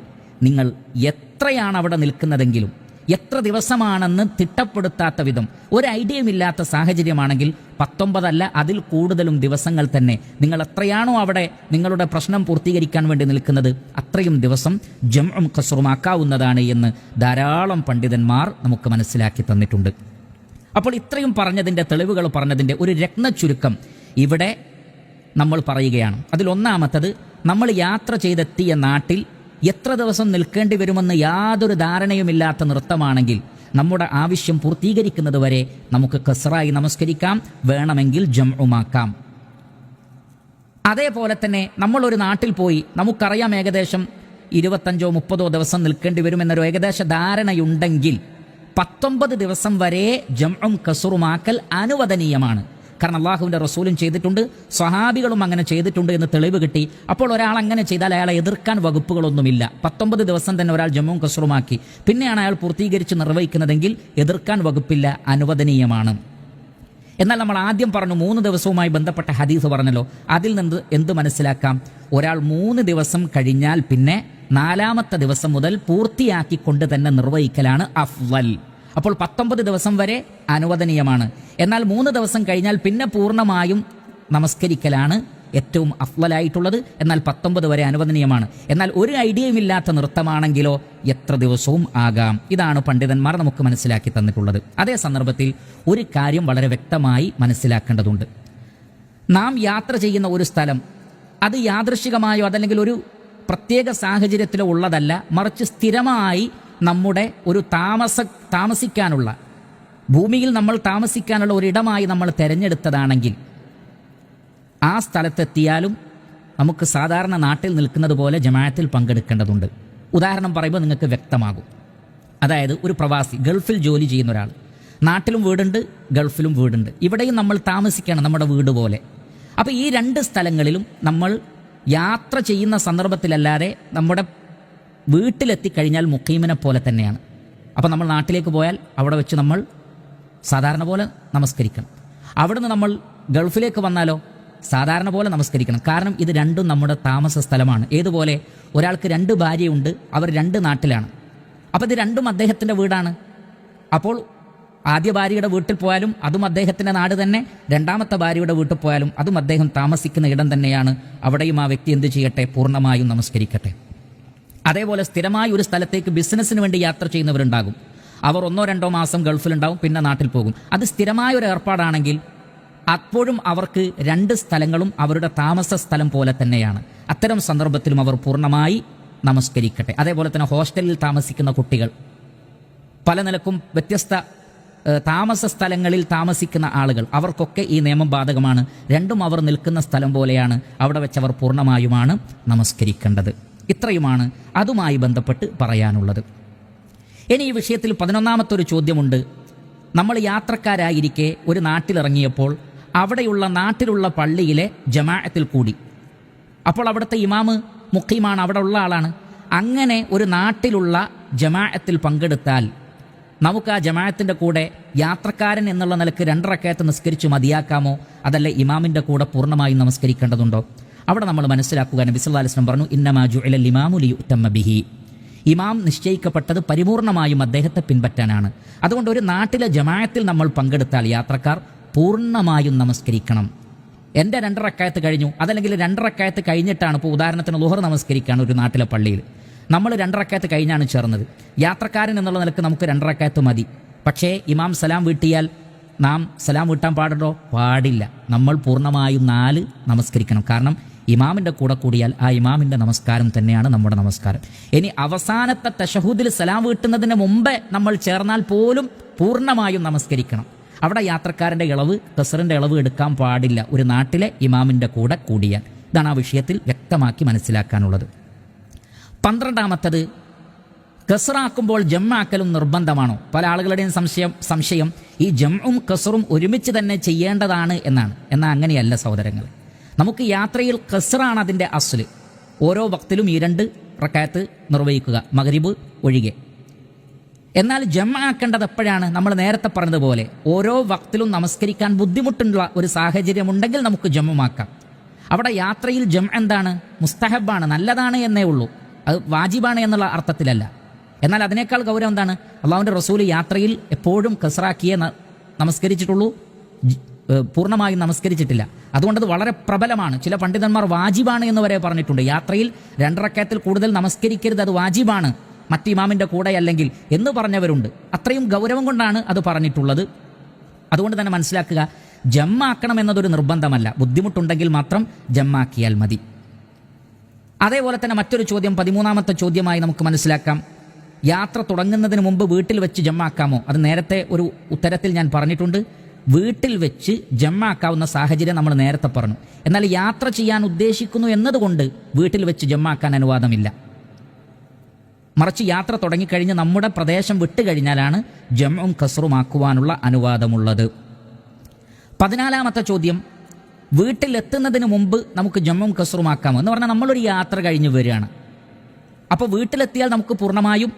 നിങ്ങൾ എത്രയാണ് അവിടെ നിൽക്കുന്നതെങ്കിലും, എത്ര ദിവസമാണെന്ന് തിട്ടപ്പെടുത്താത്ത വിധം ഒരു ഐഡിയയുമില്ലാത്ത സാഹചര്യമാണെങ്കിൽ 19 അല്ല അതിൽ കൂടുതലും ദിവസങ്ങൾ തന്നെ നിങ്ങൾ എത്രയാണോ അവിടെ നിങ്ങളുടെ പ്രശ്നം പൂർത്തീകരിക്കാൻ വേണ്ടി നിൽക്കുന്നത് അത്രയും ദിവസം ജംഉം ഖസ്റുമാക്കാവുന്നതാണ് എന്ന് ധാരാളം പണ്ഡിതന്മാർ നമുക്ക് മനസ്സിലാക്കി തന്നിട്ടുണ്ട്. അപ്പോൾ ഇത്രയും പറഞ്ഞതിൻ്റെ തെളിവുകൾ പറഞ്ഞതിൻ്റെ ഒരു രത്നച്ചുരുക്കം ഇവിടെ നമ്മൾ പറയുകയാണ്. അതിലൊന്നാമത്തത്, നമ്മൾ യാത്ര ചെയ്തെത്തിയ നാട്ടിൽ എത്ര ദിവസം നിൽക്കേണ്ടി വരുമെന്ന് യാതൊരു ധാരണയുമില്ലാത്ത നൃത്തമാണെങ്കിൽ നമ്മുടെ ആവശ്യം പൂർത്തീകരിക്കുന്നത് വരെ നമുക്ക് ഖസ്റായി നമസ്കരിക്കാം, വേണമെങ്കിൽ ജംഉമാക്കാം. അതേപോലെ തന്നെ നമ്മളൊരു നാട്ടിൽ പോയി നമുക്കറിയാം ഏകദേശം 25-30 ദിവസം നിൽക്കേണ്ടി വരുമെന്നൊരു ഏകദേശ ധാരണയുണ്ടെങ്കിൽ 19 ദിവസം വരെ ജംഉം ഖസ്റുമാക്കൽ അനുവദനീയമാണ്. കാരണം അള്ളാഹുവിൻ്റെ റസൂലും ചെയ്തിട്ടുണ്ട്, സ്വഹാബികളും അങ്ങനെ ചെയ്തിട്ടുണ്ട് എന്ന് തെളിവ് കിട്ടി. അപ്പോൾ ഒരാൾ അങ്ങനെ ചെയ്താൽ അയാളെ എതിർക്കാൻ വകുപ്പുകളൊന്നുമില്ല. 19 ദിവസം തന്നെ ഒരാൾ ജമ്മും ഖസ്റുമാക്കി പിന്നെയാണ് അയാൾ പൂർത്തീകരിച്ച് നിർവഹിക്കുന്നതെങ്കിൽ എതിർക്കാൻ വകുപ്പില്ല, അനുവദനീയമാണ്. എന്നാൽ നമ്മൾ ആദ്യം പറഞ്ഞു 3 ദിവസവുമായി ബന്ധപ്പെട്ട ഹദീസ് പറഞ്ഞല്ലോ, അതിൽ നിന്ന് എന്ത് മനസ്സിലാക്കാം? ഒരാൾ 3 ദിവസം കഴിഞ്ഞാൽ പിന്നെ 4-ാമത്തെ ദിവസം മുതൽ പൂർത്തിയാക്കിക്കൊണ്ട് തന്നെ നിർവഹിക്കലാണ് അഫ്ളൽ. അപ്പോൾ 19 ദിവസം വരെ അനുവദനീയമാണ്. എന്നാൽ 3 ദിവസം കഴിഞ്ഞാൽ പിന്നെ പൂർണ്ണമായും നമസ്കരിക്കലാണ് ഏറ്റവും അഫ്ളലായിട്ടുള്ളത്. എന്നാൽ 19 വരെ അനുവദനീയമാണ്. എന്നാൽ ഒരു ഐഡിയയുമില്ലാത്ത നൃത്തമാണെങ്കിലോ എത്ര ദിവസവും ആകാം. ഇതാണ് പണ്ഡിതന്മാർ നമുക്ക് മനസ്സിലാക്കി തന്നിട്ടുള്ളത്. അതേ സന്ദർഭത്തിൽ ഒരു കാര്യം വളരെ വ്യക്തമായി മനസ്സിലാക്കേണ്ടതുണ്ട്. നാം യാത്ര ചെയ്യുന്ന ഒരു സ്ഥലം അത് യാദൃശ്ചികമായോ അതല്ലെങ്കിൽ ഒരു പ്രത്യേക സാഹചര്യത്തിലോ ഉള്ളതല്ല, മറിച്ച് സ്ഥിരമായി നമ്മുടെ ഒരു താമസിക്കാനുള്ള, ഭൂമിയിൽ നമ്മൾ താമസിക്കാനുള്ള ഒരിടമായി നമ്മൾ തിരഞ്ഞെടുത്തതാണെങ്കിൽ ആ സ്ഥലത്തെത്തിയാലും നമുക്ക് സാധാരണ നാട്ടിൽ നിൽക്കുന്നത് പോലെ ജമാഅത്തിൽ പങ്കെടുക്കേണ്ടതുണ്ട്. ഉദാഹരണം പറയുമ്പോൾ നിങ്ങൾക്ക് വ്യക്തമാകും. അതായത് ഒരു പ്രവാസി ഗൾഫിൽ ജോലി ചെയ്യുന്ന ഒരാൾ, നാട്ടിലും വീടുണ്ട് ഗൾഫിലും വീടുണ്ട്, ഇവിടെയും നമ്മൾ താമസിക്കണം നമ്മുടെ വീട് പോലെ. അപ്പോൾ ഈ 2 സ്ഥലങ്ങളിലും നമ്മൾ യാത്ര ചെയ്യുന്ന സന്ദർഭത്തിലല്ലാതെ നമ്മുടെ വീട്ടിലെത്തിക്കഴിഞ്ഞാൽ മുഖീമിനെ പോലെ തന്നെയാണ്. അപ്പോൾ നമ്മൾ നാട്ടിലേക്ക് പോയാൽ അവിടെ വെച്ച് നമ്മൾ സാധാരണ പോലെ നമസ്കരിക്കണം. അവിടുന്ന് നമ്മൾ ഗൾഫിലേക്ക് വന്നാലോ സാധാരണ പോലെ നമസ്കരിക്കണം. കാരണം ഇത് രണ്ടും നമ്മുടെ താമസ സ്ഥലമാണ്. ഏതുപോലെ ഒരാൾക്ക് 2 ഭാര്യയുണ്ട്, അവർ 2 നാട്ടിലാണ്. അപ്പോൾ ഇത് രണ്ടും അദ്ദേഹത്തിൻ്റെ വീടാണ്. അപ്പോൾ ആദ്യ ഭാര്യയുടെ വീട്ടിൽ പോയാലും അതും അദ്ദേഹത്തിൻ്റെ നാട് തന്നെ, 2ാമത്തെ ഭാര്യയുടെ വീട്ടിൽ പോയാലും അതും അദ്ദേഹം താമസിക്കുന്ന ഇടം തന്നെയാണ്. അവിടെയും ആ വ്യക്തി എന്ത് ചെയ്യട്ടെ? പൂർണ്ണമായും നമസ്കരിക്കട്ടെ. അതേപോലെ സ്ഥിരമായി ഒരു സ്ഥലത്തേക്ക് ബിസിനസ്സിന് വേണ്ടി യാത്ര ചെയ്യുന്നവരുണ്ടാകും. അവർ 1-2 മാസം ഗൾഫിലുണ്ടാവും, പിന്നെ നാട്ടിൽ പോകും. അത് സ്ഥിരമായ ഒരു ഏർപ്പാടാണെങ്കിൽ അപ്പോഴും അവർക്ക് 2 സ്ഥലങ്ങളും അവരുടെ താമസ സ്ഥലം പോലെ തന്നെയാണ്. അത്തരം സന്ദർഭത്തിലും അവർ പൂർണ്ണമായി നമസ്കരിക്കട്ടെ. അതേപോലെ തന്നെ ഹോസ്റ്റലിൽ താമസിക്കുന്ന കുട്ടികൾ, പല നിലക്കും വ്യത്യസ്ത താമസ സ്ഥലങ്ങളിൽ താമസിക്കുന്ന ആളുകൾ, അവർക്കൊക്കെ ഈ നിയമം ബാധകമാണ്. രണ്ടും അവർ നിൽക്കുന്ന സ്ഥലം പോലെയാണ്. അവിടെ വെച്ച് അവർ പൂർണ്ണമായുമാണ് നമസ്കരിക്കേണ്ടത്. ഇത്രയുമാണ് അതുമായി ബന്ധപ്പെട്ട് പറയാനുള്ളത്. ഇനി ഈ വിഷയത്തിൽ 11ാമത്തെ ഒരു ചോദ്യമുണ്ട്. നമ്മൾ യാത്രക്കാരായിരിക്കെ ഒരു നാട്ടിലിറങ്ങിയപ്പോൾ അവിടെയുള്ള നാട്ടിലുള്ള പള്ളിയിലെ ജമാഅത്തിൽ കൂടി. അപ്പോൾ അവിടുത്തെ ഇമാമ് മുഖീമാണ്, അവിടെ ഉള്ള ആളാണ്. അങ്ങനെ ഒരു നാട്ടിലുള്ള ജമാഅത്തിൽ പങ്കെടുത്താൽ നമുക്ക് ആ ജമാഅത്തിൻ്റെ കൂടെ യാത്രക്കാരൻ എന്നുള്ള നിലക്ക് 2 റക്അത്ത് നിസ്കരിച്ച് മതിയാക്കാമോ? അതല്ല ഇമാമിൻ്റെ കൂടെ പൂർണ്ണമായും നമസ്കരിക്കേണ്ടതുണ്ടോ? അവിടെ നമ്മൾ മനസ്സിലാക്കുക, നബി സല്ലല്ലാഹു അലൈഹി വസല്ലം പറഞ്ഞു, ഇന്നമാ ജുഇലൽ ഇമാമു ലിയുതമ്മ ബിഹി. ഇമാം നിശ്ചയിക്കപ്പെട്ടത് പരിപൂർണമായും അദ്ദേഹത്തെ പിൻപറ്റാനാണ്. അതുകൊണ്ട് ഒരു നാട്ടിലെ ജമാഅത്തിൽ നമ്മൾ പങ്കെടുത്താൽ യാത്രക്കാർ പൂർണ്ണമായും നമസ്കരിക്കണം. എൻ്റെ 2 റക്അത്ത് കഴിഞ്ഞു, അതല്ലെങ്കിൽ 2 റക്അത്ത് കഴിഞ്ഞിട്ടാണ്, ഇപ്പോൾ ഉദാഹരണത്തിന് ളുഹർ നമസ്കരിക്കുകയാണ് ഒരു നാട്ടിലെ പള്ളിയിൽ. നമ്മൾ 2 റക്അത്ത് കഴിഞ്ഞാണ് ചേർന്നത്. യാത്രക്കാരൻ എന്നുള്ള നിലക്ക് നമുക്ക് 2 റക്അത്ത് മതി. പക്ഷേ ഇമാം സലാം വീട്ടിയാൽ നാം സലാം വീട്ടാൻ പാടുണ്ടോ? പാടില്ല. നമ്മൾ പൂർണ്ണമായും 4 നമസ്കരിക്കണം. കാരണം ഇമാമിൻ്റെ കൂടെ കൂടിയാൽ ആ ഇമാമിൻ്റെ നമസ്കാരം തന്നെയാണ് നമ്മുടെ നമസ്കാരം. ഇനി അവസാനത്തെ തശഹുദിൽ സലാം വീട്ടുന്നതിന് മുമ്പേ നമ്മൾ ചേർന്നാൽ പോലും പൂർണ്ണമായും നമസ്കരിക്കണം. അവിടെ യാത്രക്കാരൻ്റെ ഇളവ്, ഖസ്റിൻ്റെ ഇളവ് എടുക്കാൻ പാടില്ല, ഒരു നാട്ടിലെ ഇമാമിൻ്റെ കൂടെ കൂടിയാൽ. ഇതാണ് ആ വിഷയത്തിൽ വ്യക്തമാക്കി മനസ്സിലാക്കാനുള്ളത്. 12ാമത്തത്, ഖസ്റാക്കുമ്പോൾ ജമ്മാക്കലും നിർബന്ധമാണോ? പല ആളുകളുടെയും സംശയം ഈ ജംഉം ഖസ്റും ഒരുമിച്ച് തന്നെ ചെയ്യേണ്ടതാണ് എന്നാണ്. എന്നാൽ അങ്ങനെയല്ല സഹോദരങ്ങൾ. നമുക്ക് യാത്രയിൽ ഖസ്റാണ് അതിൻ്റെ അസ്ല്. ഓരോ വക്തിലും ഈ 2 റക്അത്ത് നിർവഹിക്കുക, മഗ്രിബ് ഒഴികെ. എന്നാൽ ജംആക്കേണ്ടത് എപ്പോഴാണ്? നമ്മൾ നേരത്തെ പറഞ്ഞതുപോലെ ഓരോ വക്തിലും നമസ്കരിക്കാൻ ബുദ്ധിമുട്ടുള്ള ഒരു സാഹചര്യമുണ്ടെങ്കിൽ നമുക്ക് ജമ്മുമാക്കാം. അവിടെ യാത്രയിൽ എന്താണ്? മുസ്തഹബാണ്, നല്ലതാണ് എന്നേ ഉള്ളൂ. അത് വാജിബാണ് എന്നുള്ള അർത്ഥത്തിലല്ല. എന്നാൽ അതിനേക്കാൾ ഗൗരവം എന്താണ്? അള്ളാഹുവിൻ്റെ റസൂൽ യാത്രയിൽ എപ്പോഴും ഖസ്റാക്കിയേ നമസ്കരിച്ചിട്ടുള്ളൂ, പൂർണ്ണമായും നമസ്കരിച്ചിട്ടില്ല. അതുകൊണ്ടത് വളരെ പ്രബലമാണ്. ചില പണ്ഡിതന്മാർ വാജിബാണ് എന്ന് വരെ പറഞ്ഞിട്ടുണ്ട്. യാത്രയിൽ 2 റക്അത്തിൽ കൂടുതൽ നമസ്കരിക്കരുത്, അത് വാജിബാണ്, മറ്റ് ഇമാമിൻ്റെ കൂടെ അല്ലെങ്കിൽ എന്ന് പറഞ്ഞവരുണ്ട്. അത്രയും ഗൗരവം കൊണ്ടാണ് അത് പറഞ്ഞിട്ടുള്ളത്. അതുകൊണ്ട് തന്നെ മനസ്സിലാക്കുക, ജമ്മാക്കണം എന്നതൊരു നിർബന്ധമല്ല. ബുദ്ധിമുട്ടുണ്ടെങ്കിൽ മാത്രം ജമ്മാക്കിയാൽ മതി. അതേപോലെ തന്നെ മറ്റൊരു ചോദ്യം, 13ാമത്തെ ചോദ്യമായി നമുക്ക് മനസ്സിലാക്കാം. യാത്ര തുടങ്ങുന്നതിന് മുമ്പ് വീട്ടിൽ വെച്ച് ജമ്മാക്കാമോ? അത് നേരത്തെ ഒരു ഉത്തരത്തിൽ ഞാൻ പറഞ്ഞിട്ടുണ്ട്. വീട്ടിൽ വെച്ച് ജമ്മാക്കാവുന്ന സാഹചര്യം നമ്മൾ നേരത്തെ പറഞ്ഞു. എന്നാൽ യാത്ര ചെയ്യാൻ ഉദ്ദേശിക്കുന്നു എന്നതുകൊണ്ട് വീട്ടിൽ വെച്ച് ജമ്മാക്കാൻ അനുവാദമില്ല. മറിച്ച് യാത്ര തുടങ്ങിക്കഴിഞ്ഞ് നമ്മുടെ പ്രദേശം വിട്ടുകഴിഞ്ഞാലാണ് ജംഉം ഖസ്റുമാക്കുവാനുള്ള അനുവാദമുള്ളത്. 14ാമത്തെ ചോദ്യം, വീട്ടിലെത്തുന്നതിന് മുമ്പ് നമുക്ക് ജംഉം ഖസ്റുമാക്കാമോ എന്ന് പറഞ്ഞാൽ നമ്മളൊരു യാത്ര കഴിഞ്ഞ് വരികയാണ്. അപ്പോൾ വീട്ടിലെത്തിയാൽ നമുക്ക് പൂർണ്ണമായും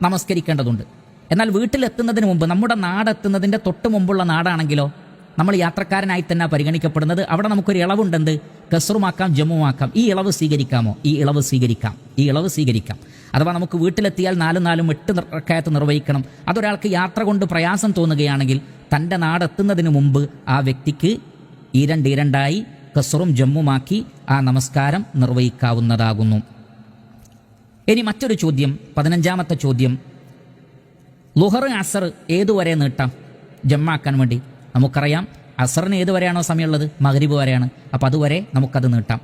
നമസ്കരിക്കേണ്ടതുണ്ട്. എന്നാൽ വീട്ടിലെത്തുന്നതിന് മുമ്പ്, നമ്മുടെ നാടെത്തുന്നതിൻ്റെ തൊട്ട് മുമ്പുള്ള നാടാണെങ്കിലോ നമ്മൾ യാത്രക്കാരനായി തന്നെ പരിഗണിക്കപ്പെടുന്നത്. അവിടെ നമുക്കൊരു ഇളവുണ്ടെന്ത്? ഖസ്റുമാക്കാം, ജമ്മുമാക്കാം. ഈ ഇളവ് സ്വീകരിക്കാമോ? ഈ ഇളവ് സ്വീകരിക്കാം. അഥവാ നമുക്ക് വീട്ടിലെത്തിയാൽ 4 8 റക്അത്ത് നിർവഹിക്കണം. അതൊരാൾക്ക് യാത്ര കൊണ്ട് പ്രയാസം തോന്നുകയാണെങ്കിൽ തൻ്റെ നാടെത്തുന്നതിന് മുമ്പ് ആ വ്യക്തിക്ക് 2 ഖസ്റും ജമ്മുമാക്കി ആ നമസ്കാരം നിർവഹിക്കാവുന്നതാകുന്നു. ഇനി മറ്റൊരു ചോദ്യം, 15ാമത്തെ ചോദ്യം, ളുഹർ അസർ ഏതുവരെ നീട്ടാം ജമ്മാക്കാൻ വേണ്ടി? നമുക്കറിയാം അസറിന് ഏതുവരെയാണോ സമയമുള്ളത്? മഗ്രിബ് വരെയാണ്. അപ്പോൾ അതുവരെ നമുക്കത് നീട്ടാം.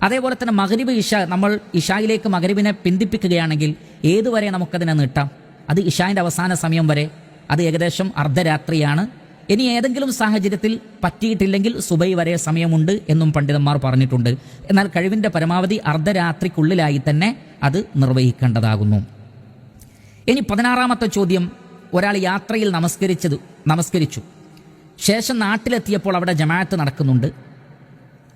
അതേപോലെ തന്നെ മഗ്രിബ് ഇഷ, നമ്മൾ ഇഷായിലേക്ക് മഗ്രിബിനെ പിന്തിപ്പിക്കുകയാണെങ്കിൽ ഏതുവരെ നമുക്കതിനെ നീട്ടാം? അത് ഇഷായിൻ്റെ അവസാന സമയം വരെ. അത് ഏകദേശം അർദ്ധരാത്രിയാണ്. ഇനി ഏതെങ്കിലും സാഹചര്യത്തിൽ പറ്റിയിട്ടില്ലെങ്കിൽ സുബൈ വരെ സമയമുണ്ട് എന്നും പണ്ഡിതന്മാർ പറഞ്ഞിട്ടുണ്ട്. എന്നാൽ കഴിവിൻ്റെ പരമാവധി അർദ്ധരാത്രിക്കുള്ളിലായി തന്നെ അത് നിർവഹിക്കേണ്ടതാകുന്നു. ഇനി 16ാമത്തെ ചോദ്യം, ഒരാൾ യാത്രയിൽ നമസ്കരിച്ചു, ശേഷം നാട്ടിലെത്തിയപ്പോൾ അവിടെ ജമാഅത്ത് നടക്കുന്നുണ്ട്.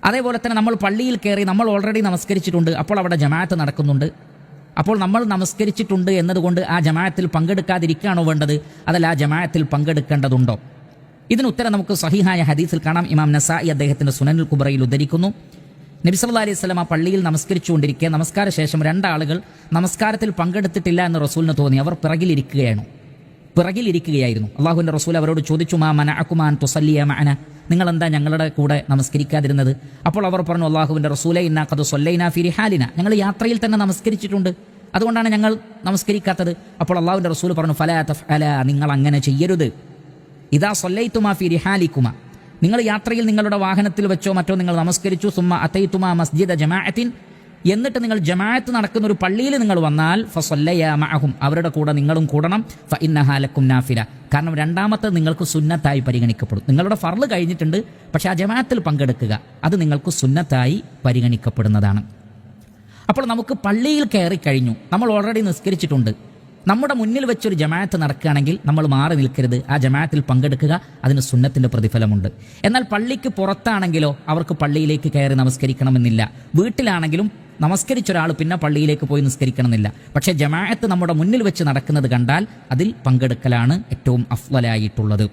അതേപോലെ തന്നെ നമ്മൾ പള്ളിയിൽ കയറി, നമ്മൾ ഓൾറെഡി നമസ്കരിച്ചിട്ടുണ്ട്, അപ്പോൾ അവിടെ ജമാഅത്ത് നടക്കുന്നുണ്ട്. അപ്പോൾ നമ്മൾ നമസ്കരിച്ചിട്ടുണ്ട് എന്നതുകൊണ്ട് ആ ജമാഅത്തിൽ പങ്കെടുക്കാതിരിക്കുകയാണോ വേണ്ടത്? അതല്ല, ആ ജമാഅത്തിൽ പങ്കെടുക്കേണ്ടതുണ്ടോ? ഇതിന് ഉത്തരം നമുക്ക് സഹീഹായ ഹദീസിൽ കാണാം. ഇമാം നസായി അദ്ദേഹത്തിൻ്റെ സുനനുൽ കുബ്രയിൽ ഉദ്ധരിക്കുന്നു. നബി സല്ലല്ലാഹു അലൈഹി വസല്ലം പള്ളിയിൽ നമസ്കരിച്ചുകൊണ്ടിരിക്കെ നമസ്കാര ശേഷം 2 ആളുകൾ നമസ്കാരത്തിൽ പങ്കെടുത്തിട്ടില്ല എന്ന് റസൂലിന് തോന്നി. അവർ പിറകിലിരിക്കുകയായിരുന്നു. അള്ളാഹുവിൻ്റെ റസൂൽ അവരോട് ചോദിച്ചു, മാ മനഅകുമാ അൻ തുസല്ലിയ മഅന, നിങ്ങളെന്താ ഞങ്ങളുടെ കൂടെ നമസ്കരിക്കാതിരുന്നത്? അപ്പോൾ അവർ പറഞ്ഞു, അള്ളാഹുവിൻ്റെ റസൂലേ, ഇന്നാ ഖദ് സല്ലൈനാ ഫീ റിഹാലിന, ഞങ്ങൾ യാത്രയിൽ തന്നെ നമസ്കരിച്ചിട്ടുണ്ട്, അതുകൊണ്ടാണ് ഞങ്ങൾ നമസ്കരിക്കാത്തത്. അപ്പോൾ അള്ളാഹുവിൻ്റെ റസൂൽ പറഞ്ഞു, ഫലാ തഫ്അല, നിങ്ങൾ അങ്ങനെ ചെയ്യരുത്. ഇദാ സല്ലൈതുമാ ഫീ റിഹാലികുമാ, നിങ്ങൾ യാത്രയിൽ നിങ്ങളുടെ വാഹനത്തിൽ വെച്ചോ മറ്റോ നിങ്ങൾ നമസ്കരിച്ചു, സുമ്മ അതൈതുമാ മസ്ജിദ ജമാഅത്തിൻ, എന്നിട്ട് നിങ്ങൾ ജമാഅത്ത് നടക്കുന്ന ഒരു പള്ളിയിൽ നിങ്ങൾ വന്നാൽ, ഫസല്ലയാ മഅഹും, അവരുടെ കൂടെ നിങ്ങളും കൂടണം. ഫഇന്നഹാ ലക്കും നാഫില, കാരണം 2ാമത്തെ നിങ്ങൾക്ക് സുന്നത്തായി പരിഗണിക്കപ്പെടും. നിങ്ങളുടെ ഫർള് കഴിഞ്ഞിട്ടുണ്ട്, പക്ഷേ ആ ജമാഅത്തിൽ പങ്കെടുക്കുക അത് നിങ്ങൾക്ക് സുന്നത്തായി പരിഗണിക്കപ്പെടുന്നതാണ്. അപ്പോൾ നമുക്ക് പള്ളിയിൽ കയറി കഴിഞ്ഞു, നമ്മൾ ഓൾറെഡി നിസ്കരിച്ചിട്ടുണ്ട്, നമ്മുടെ മുന്നിൽ വെച്ചൊരു ജമാഅത്ത് നടക്കുകയാണെങ്കിൽ നമ്മൾ മാറി നിൽക്കരുത്, ആ ജമാഅത്തിൽ പങ്കെടുക്കുക, അതിന് സുന്നത്തിൻ്റെ പ്രതിഫലമുണ്ട്. എന്നാൽ പള്ളിക്ക് പുറത്താണെങ്കിലോ അവർക്ക് പള്ളിയിലേക്ക് കയറി നമസ്കരിക്കണമെന്നില്ല. വീട്ടിലാണെങ്കിലും നമസ്കരിച്ചൊരാൾ പിന്നെ പള്ളിയിലേക്ക് പോയി നിസ്കരിക്കണമെന്നില്ല. പക്ഷേ ജമാഅത്ത് നമ്മുടെ മുന്നിൽ വെച്ച് നടക്കുന്നത് കണ്ടാൽ അതിൽ പങ്കെടുക്കലാണ് ഏറ്റവും അഫ്ളലായിട്ടുള്ളത്.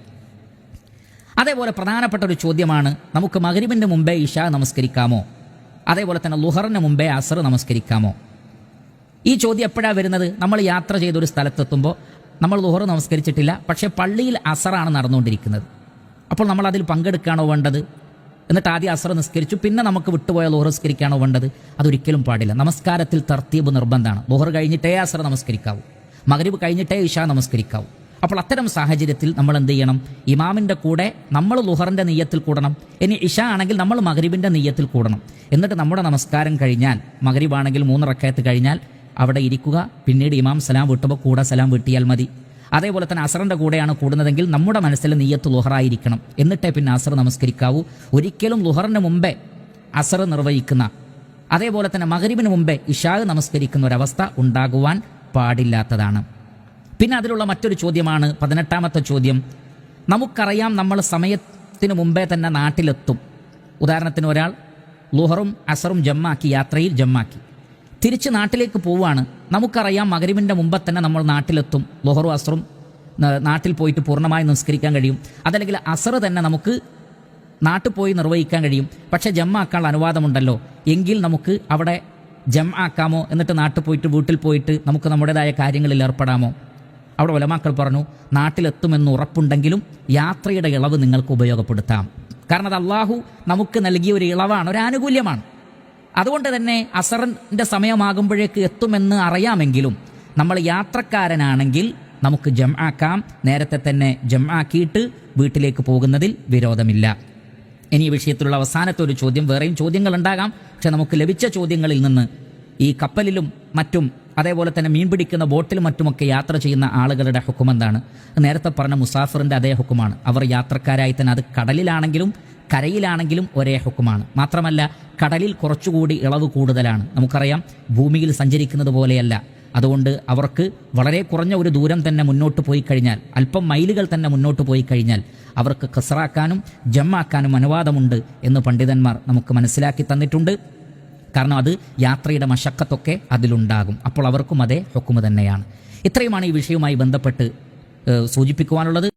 അതേപോലെ പ്രധാനപ്പെട്ട ഒരു ചോദ്യമാണ്, നമുക്ക് മഗ്രിബിൻ്റെ മുമ്പേ ഇശാ നമസ്കരിക്കാമോ? അതേപോലെ തന്നെ ളുഹറിന് മുമ്പേ അസർ നമസ്കരിക്കാമോ? ഈ ചോദ്യം എപ്പോഴാണ് വരുന്നത്? നമ്മൾ യാത്ര ചെയ്തൊരു സ്ഥലത്തെത്തുമ്പോൾ നമ്മൾ ളുഹർ നമസ്കരിച്ചിട്ടില്ല, പക്ഷേ പള്ളിയിൽ അസറാണ് നടന്നുകൊണ്ടിരിക്കുന്നത്. അപ്പോൾ നമ്മൾ അതിൽ പങ്കെടുക്കുകയാണോ വേണ്ടത്? എന്നിട്ട് ആദ്യം അസർ നിസ്കരിച്ചു, പിന്നെ നമുക്ക് വിട്ടുപോയ ളുഹർ നിസ്കരിക്കുകയാണോ വേണ്ടത്? അതൊരിക്കലും പാടില്ല. നമസ്കാരത്തിൽ തർത്തീബ് നിർബന്ധമാണ്. ളുഹർ കഴിഞ്ഞിട്ടേ അസർ നമസ്കരിക്കാവൂ, മഗ്രിബ് കഴിഞ്ഞിട്ടേ ഇശാ നമസ്കരിക്കാവൂ. അപ്പോൾ അത്തരം സാഹചര്യത്തിൽ നമ്മൾ എന്ത് ചെയ്യണം? ഇമാമിൻ്റെ കൂടെ നമ്മൾ ളുഹറിൻ്റെ നെയ്യത്തിൽ കൂടണം. ഇനി ഇശ ആണെങ്കിൽ നമ്മൾ മഗ്രിബിൻ്റെ നെയ്യത്തിൽ കൂടണം. എന്നിട്ട് നമ്മുടെ നമസ്കാരം കഴിഞ്ഞാൽ, മഗ്രിബാണെങ്കിൽ 3 റക്അത്ത് കഴിഞ്ഞാൽ അവിടെ ഇരിക്കുക. പിന്നീട് ഇമാം സലാം വീട്ടുമ്പോൾ കൂടെ സലാം വീട്ടിയാൽ മതി. അതേപോലെ തന്നെ അസറിൻ്റെ കൂടെയാണ് കൂടുന്നതെങ്കിൽ നമ്മുടെ മനസ്സിൽ നിയ്യത്ത് ളുഹറായിരിക്കണം. എന്നിട്ടേ പിന്നെ അസർ നമസ്കരിക്കാവൂ. ഒരിക്കലും ളുഹറിന് മുമ്പേ അസർ നിർവഹിക്കുന്ന, അതേപോലെ തന്നെ മഗ്രിബിന് മുമ്പേ ഇശാ നമസ്കരിക്കുന്ന ഒരവസ്ഥ ഉണ്ടാകുവാൻ പാടില്ലാത്തതാണ്. പിന്നെ അതിലുള്ള മറ്റൊരു ചോദ്യമാണ് 18ാമത്തെ ചോദ്യം. നമുക്കറിയാം നമ്മൾ സമയത്തിന് മുമ്പേ തന്നെ നാട്ടിലെത്തും. ഉദാഹരണത്തിന് ഒരാൾ ളുഹറും അസറും ജമ്മാക്കി, യാത്രയിൽ ജമ്മാക്കി തിരിച്ച് നാട്ടിലേക്ക് പോവുകയാണ്. നമുക്കറിയാം മഗ്രിബിൻ്റെ മുമ്പ് തന്നെ നമ്മൾ നാട്ടിലെത്തും, ളുഹറും അസറും നാട്ടിൽ പോയിട്ട് പൂർണ്ണമായി നിസ്കരിക്കാൻ കഴിയും. അതല്ലെങ്കിൽ അസർ തന്നെ നമുക്ക് നാട്ടിൽ പോയി നിർവഹിക്കാൻ കഴിയും. പക്ഷേ ജമ്മാക്കാനുള്ള അനുവാദമുണ്ടല്ലോ, എങ്കിൽ നമുക്ക് അവിടെ ജമ്മാക്കാമോ? എന്നിട്ട് നാട്ടിൽ പോയിട്ട് വീട്ടിൽ പോയിട്ട് നമുക്ക് നമ്മുടേതായ കാര്യങ്ങളിൽ ഏർപ്പെടാമോ? അവിടെ ഉലമാക്കൾ പറഞ്ഞു, നാട്ടിലെത്തുമെന്ന് ഉറപ്പുണ്ടെങ്കിലും യാത്രയുടെ ഇളവ് നിങ്ങൾക്ക് ഉപയോഗപ്പെടുത്താം. കാരണം അത് അള്ളാഹു നമുക്ക് നൽകിയ ഒരു ഇളവാണ്, ഒരു ആനുകൂല്യമാണ്. അതുകൊണ്ട് തന്നെ അസറിൻ്റെ സമയമാകുമ്പോഴേക്ക് എത്തുമെന്ന് അറിയാമെങ്കിലും നമ്മൾ യാത്രക്കാരനാണെങ്കിൽ നമുക്ക് ജംആക്കാം. നേരത്തെ തന്നെ ജംആക്കിയിട്ട് വീട്ടിലേക്ക് പോകുന്നതിൽ വിരോധമില്ല. ഇനി ഈ വിഷയത്തിലുള്ള അവസാനത്തെ ഒരു ചോദ്യം, വേറെയും ചോദ്യങ്ങൾ ഉണ്ടാകാം, പക്ഷെ നമുക്ക് ലഭിച്ച ചോദ്യങ്ങളിൽ നിന്ന് ഈ കപ്പലിലും മറ്റും അതേപോലെ തന്നെ മീൻ പിടിക്കുന്ന ബോട്ടിലും മറ്റുമൊക്കെ യാത്ര ചെയ്യുന്ന ആളുകളുടെ ഹുക്കും എന്താണ്? നേരത്തെ പറഞ്ഞ മുസാഫിറിൻ്റെ അതേ ഹുക്കുമാണ്. അവർ യാത്രക്കാരായി തന്നെ, അത് കടലിലാണെങ്കിലും കരയിലാണെങ്കിലും ഒരേ ഹുക്കുമാണ്. മാത്രമല്ല കടലിൽ കുറച്ചുകൂടി ഇളവ് കൂടുതലാണ്. നമുക്കറിയാം ഭൂമിയിൽ സഞ്ചരിക്കുന്നത് പോലെയല്ല. അതുകൊണ്ട് അവർക്ക് വളരെ കുറഞ്ഞ ഒരു ദൂരം തന്നെ മുന്നോട്ട് പോയി കഴിഞ്ഞാൽ, അല്പം മൈലുകൾ തന്നെ മുന്നോട്ട് പോയി കഴിഞ്ഞാൽ അവർക്ക് ഖസ്റാക്കാനും ജമ്മാക്കാനും അനുവാദമുണ്ട് എന്ന് പണ്ഡിതന്മാർ നമുക്ക് മനസ്സിലാക്കി തന്നിട്ടുണ്ട്. കാരണം അത് യാത്രയുടെ മശക്കത്തൊക്കെ അതിലുണ്ടാകും. അപ്പോൾ അവർക്കും അതേ ഹുക്കുമ് തന്നെയാണ്. ഇത്രയുമാണ് ഈ വിഷയവുമായി ബന്ധപ്പെട്ട് സൂചിപ്പിക്കുവാനുള്ളത്.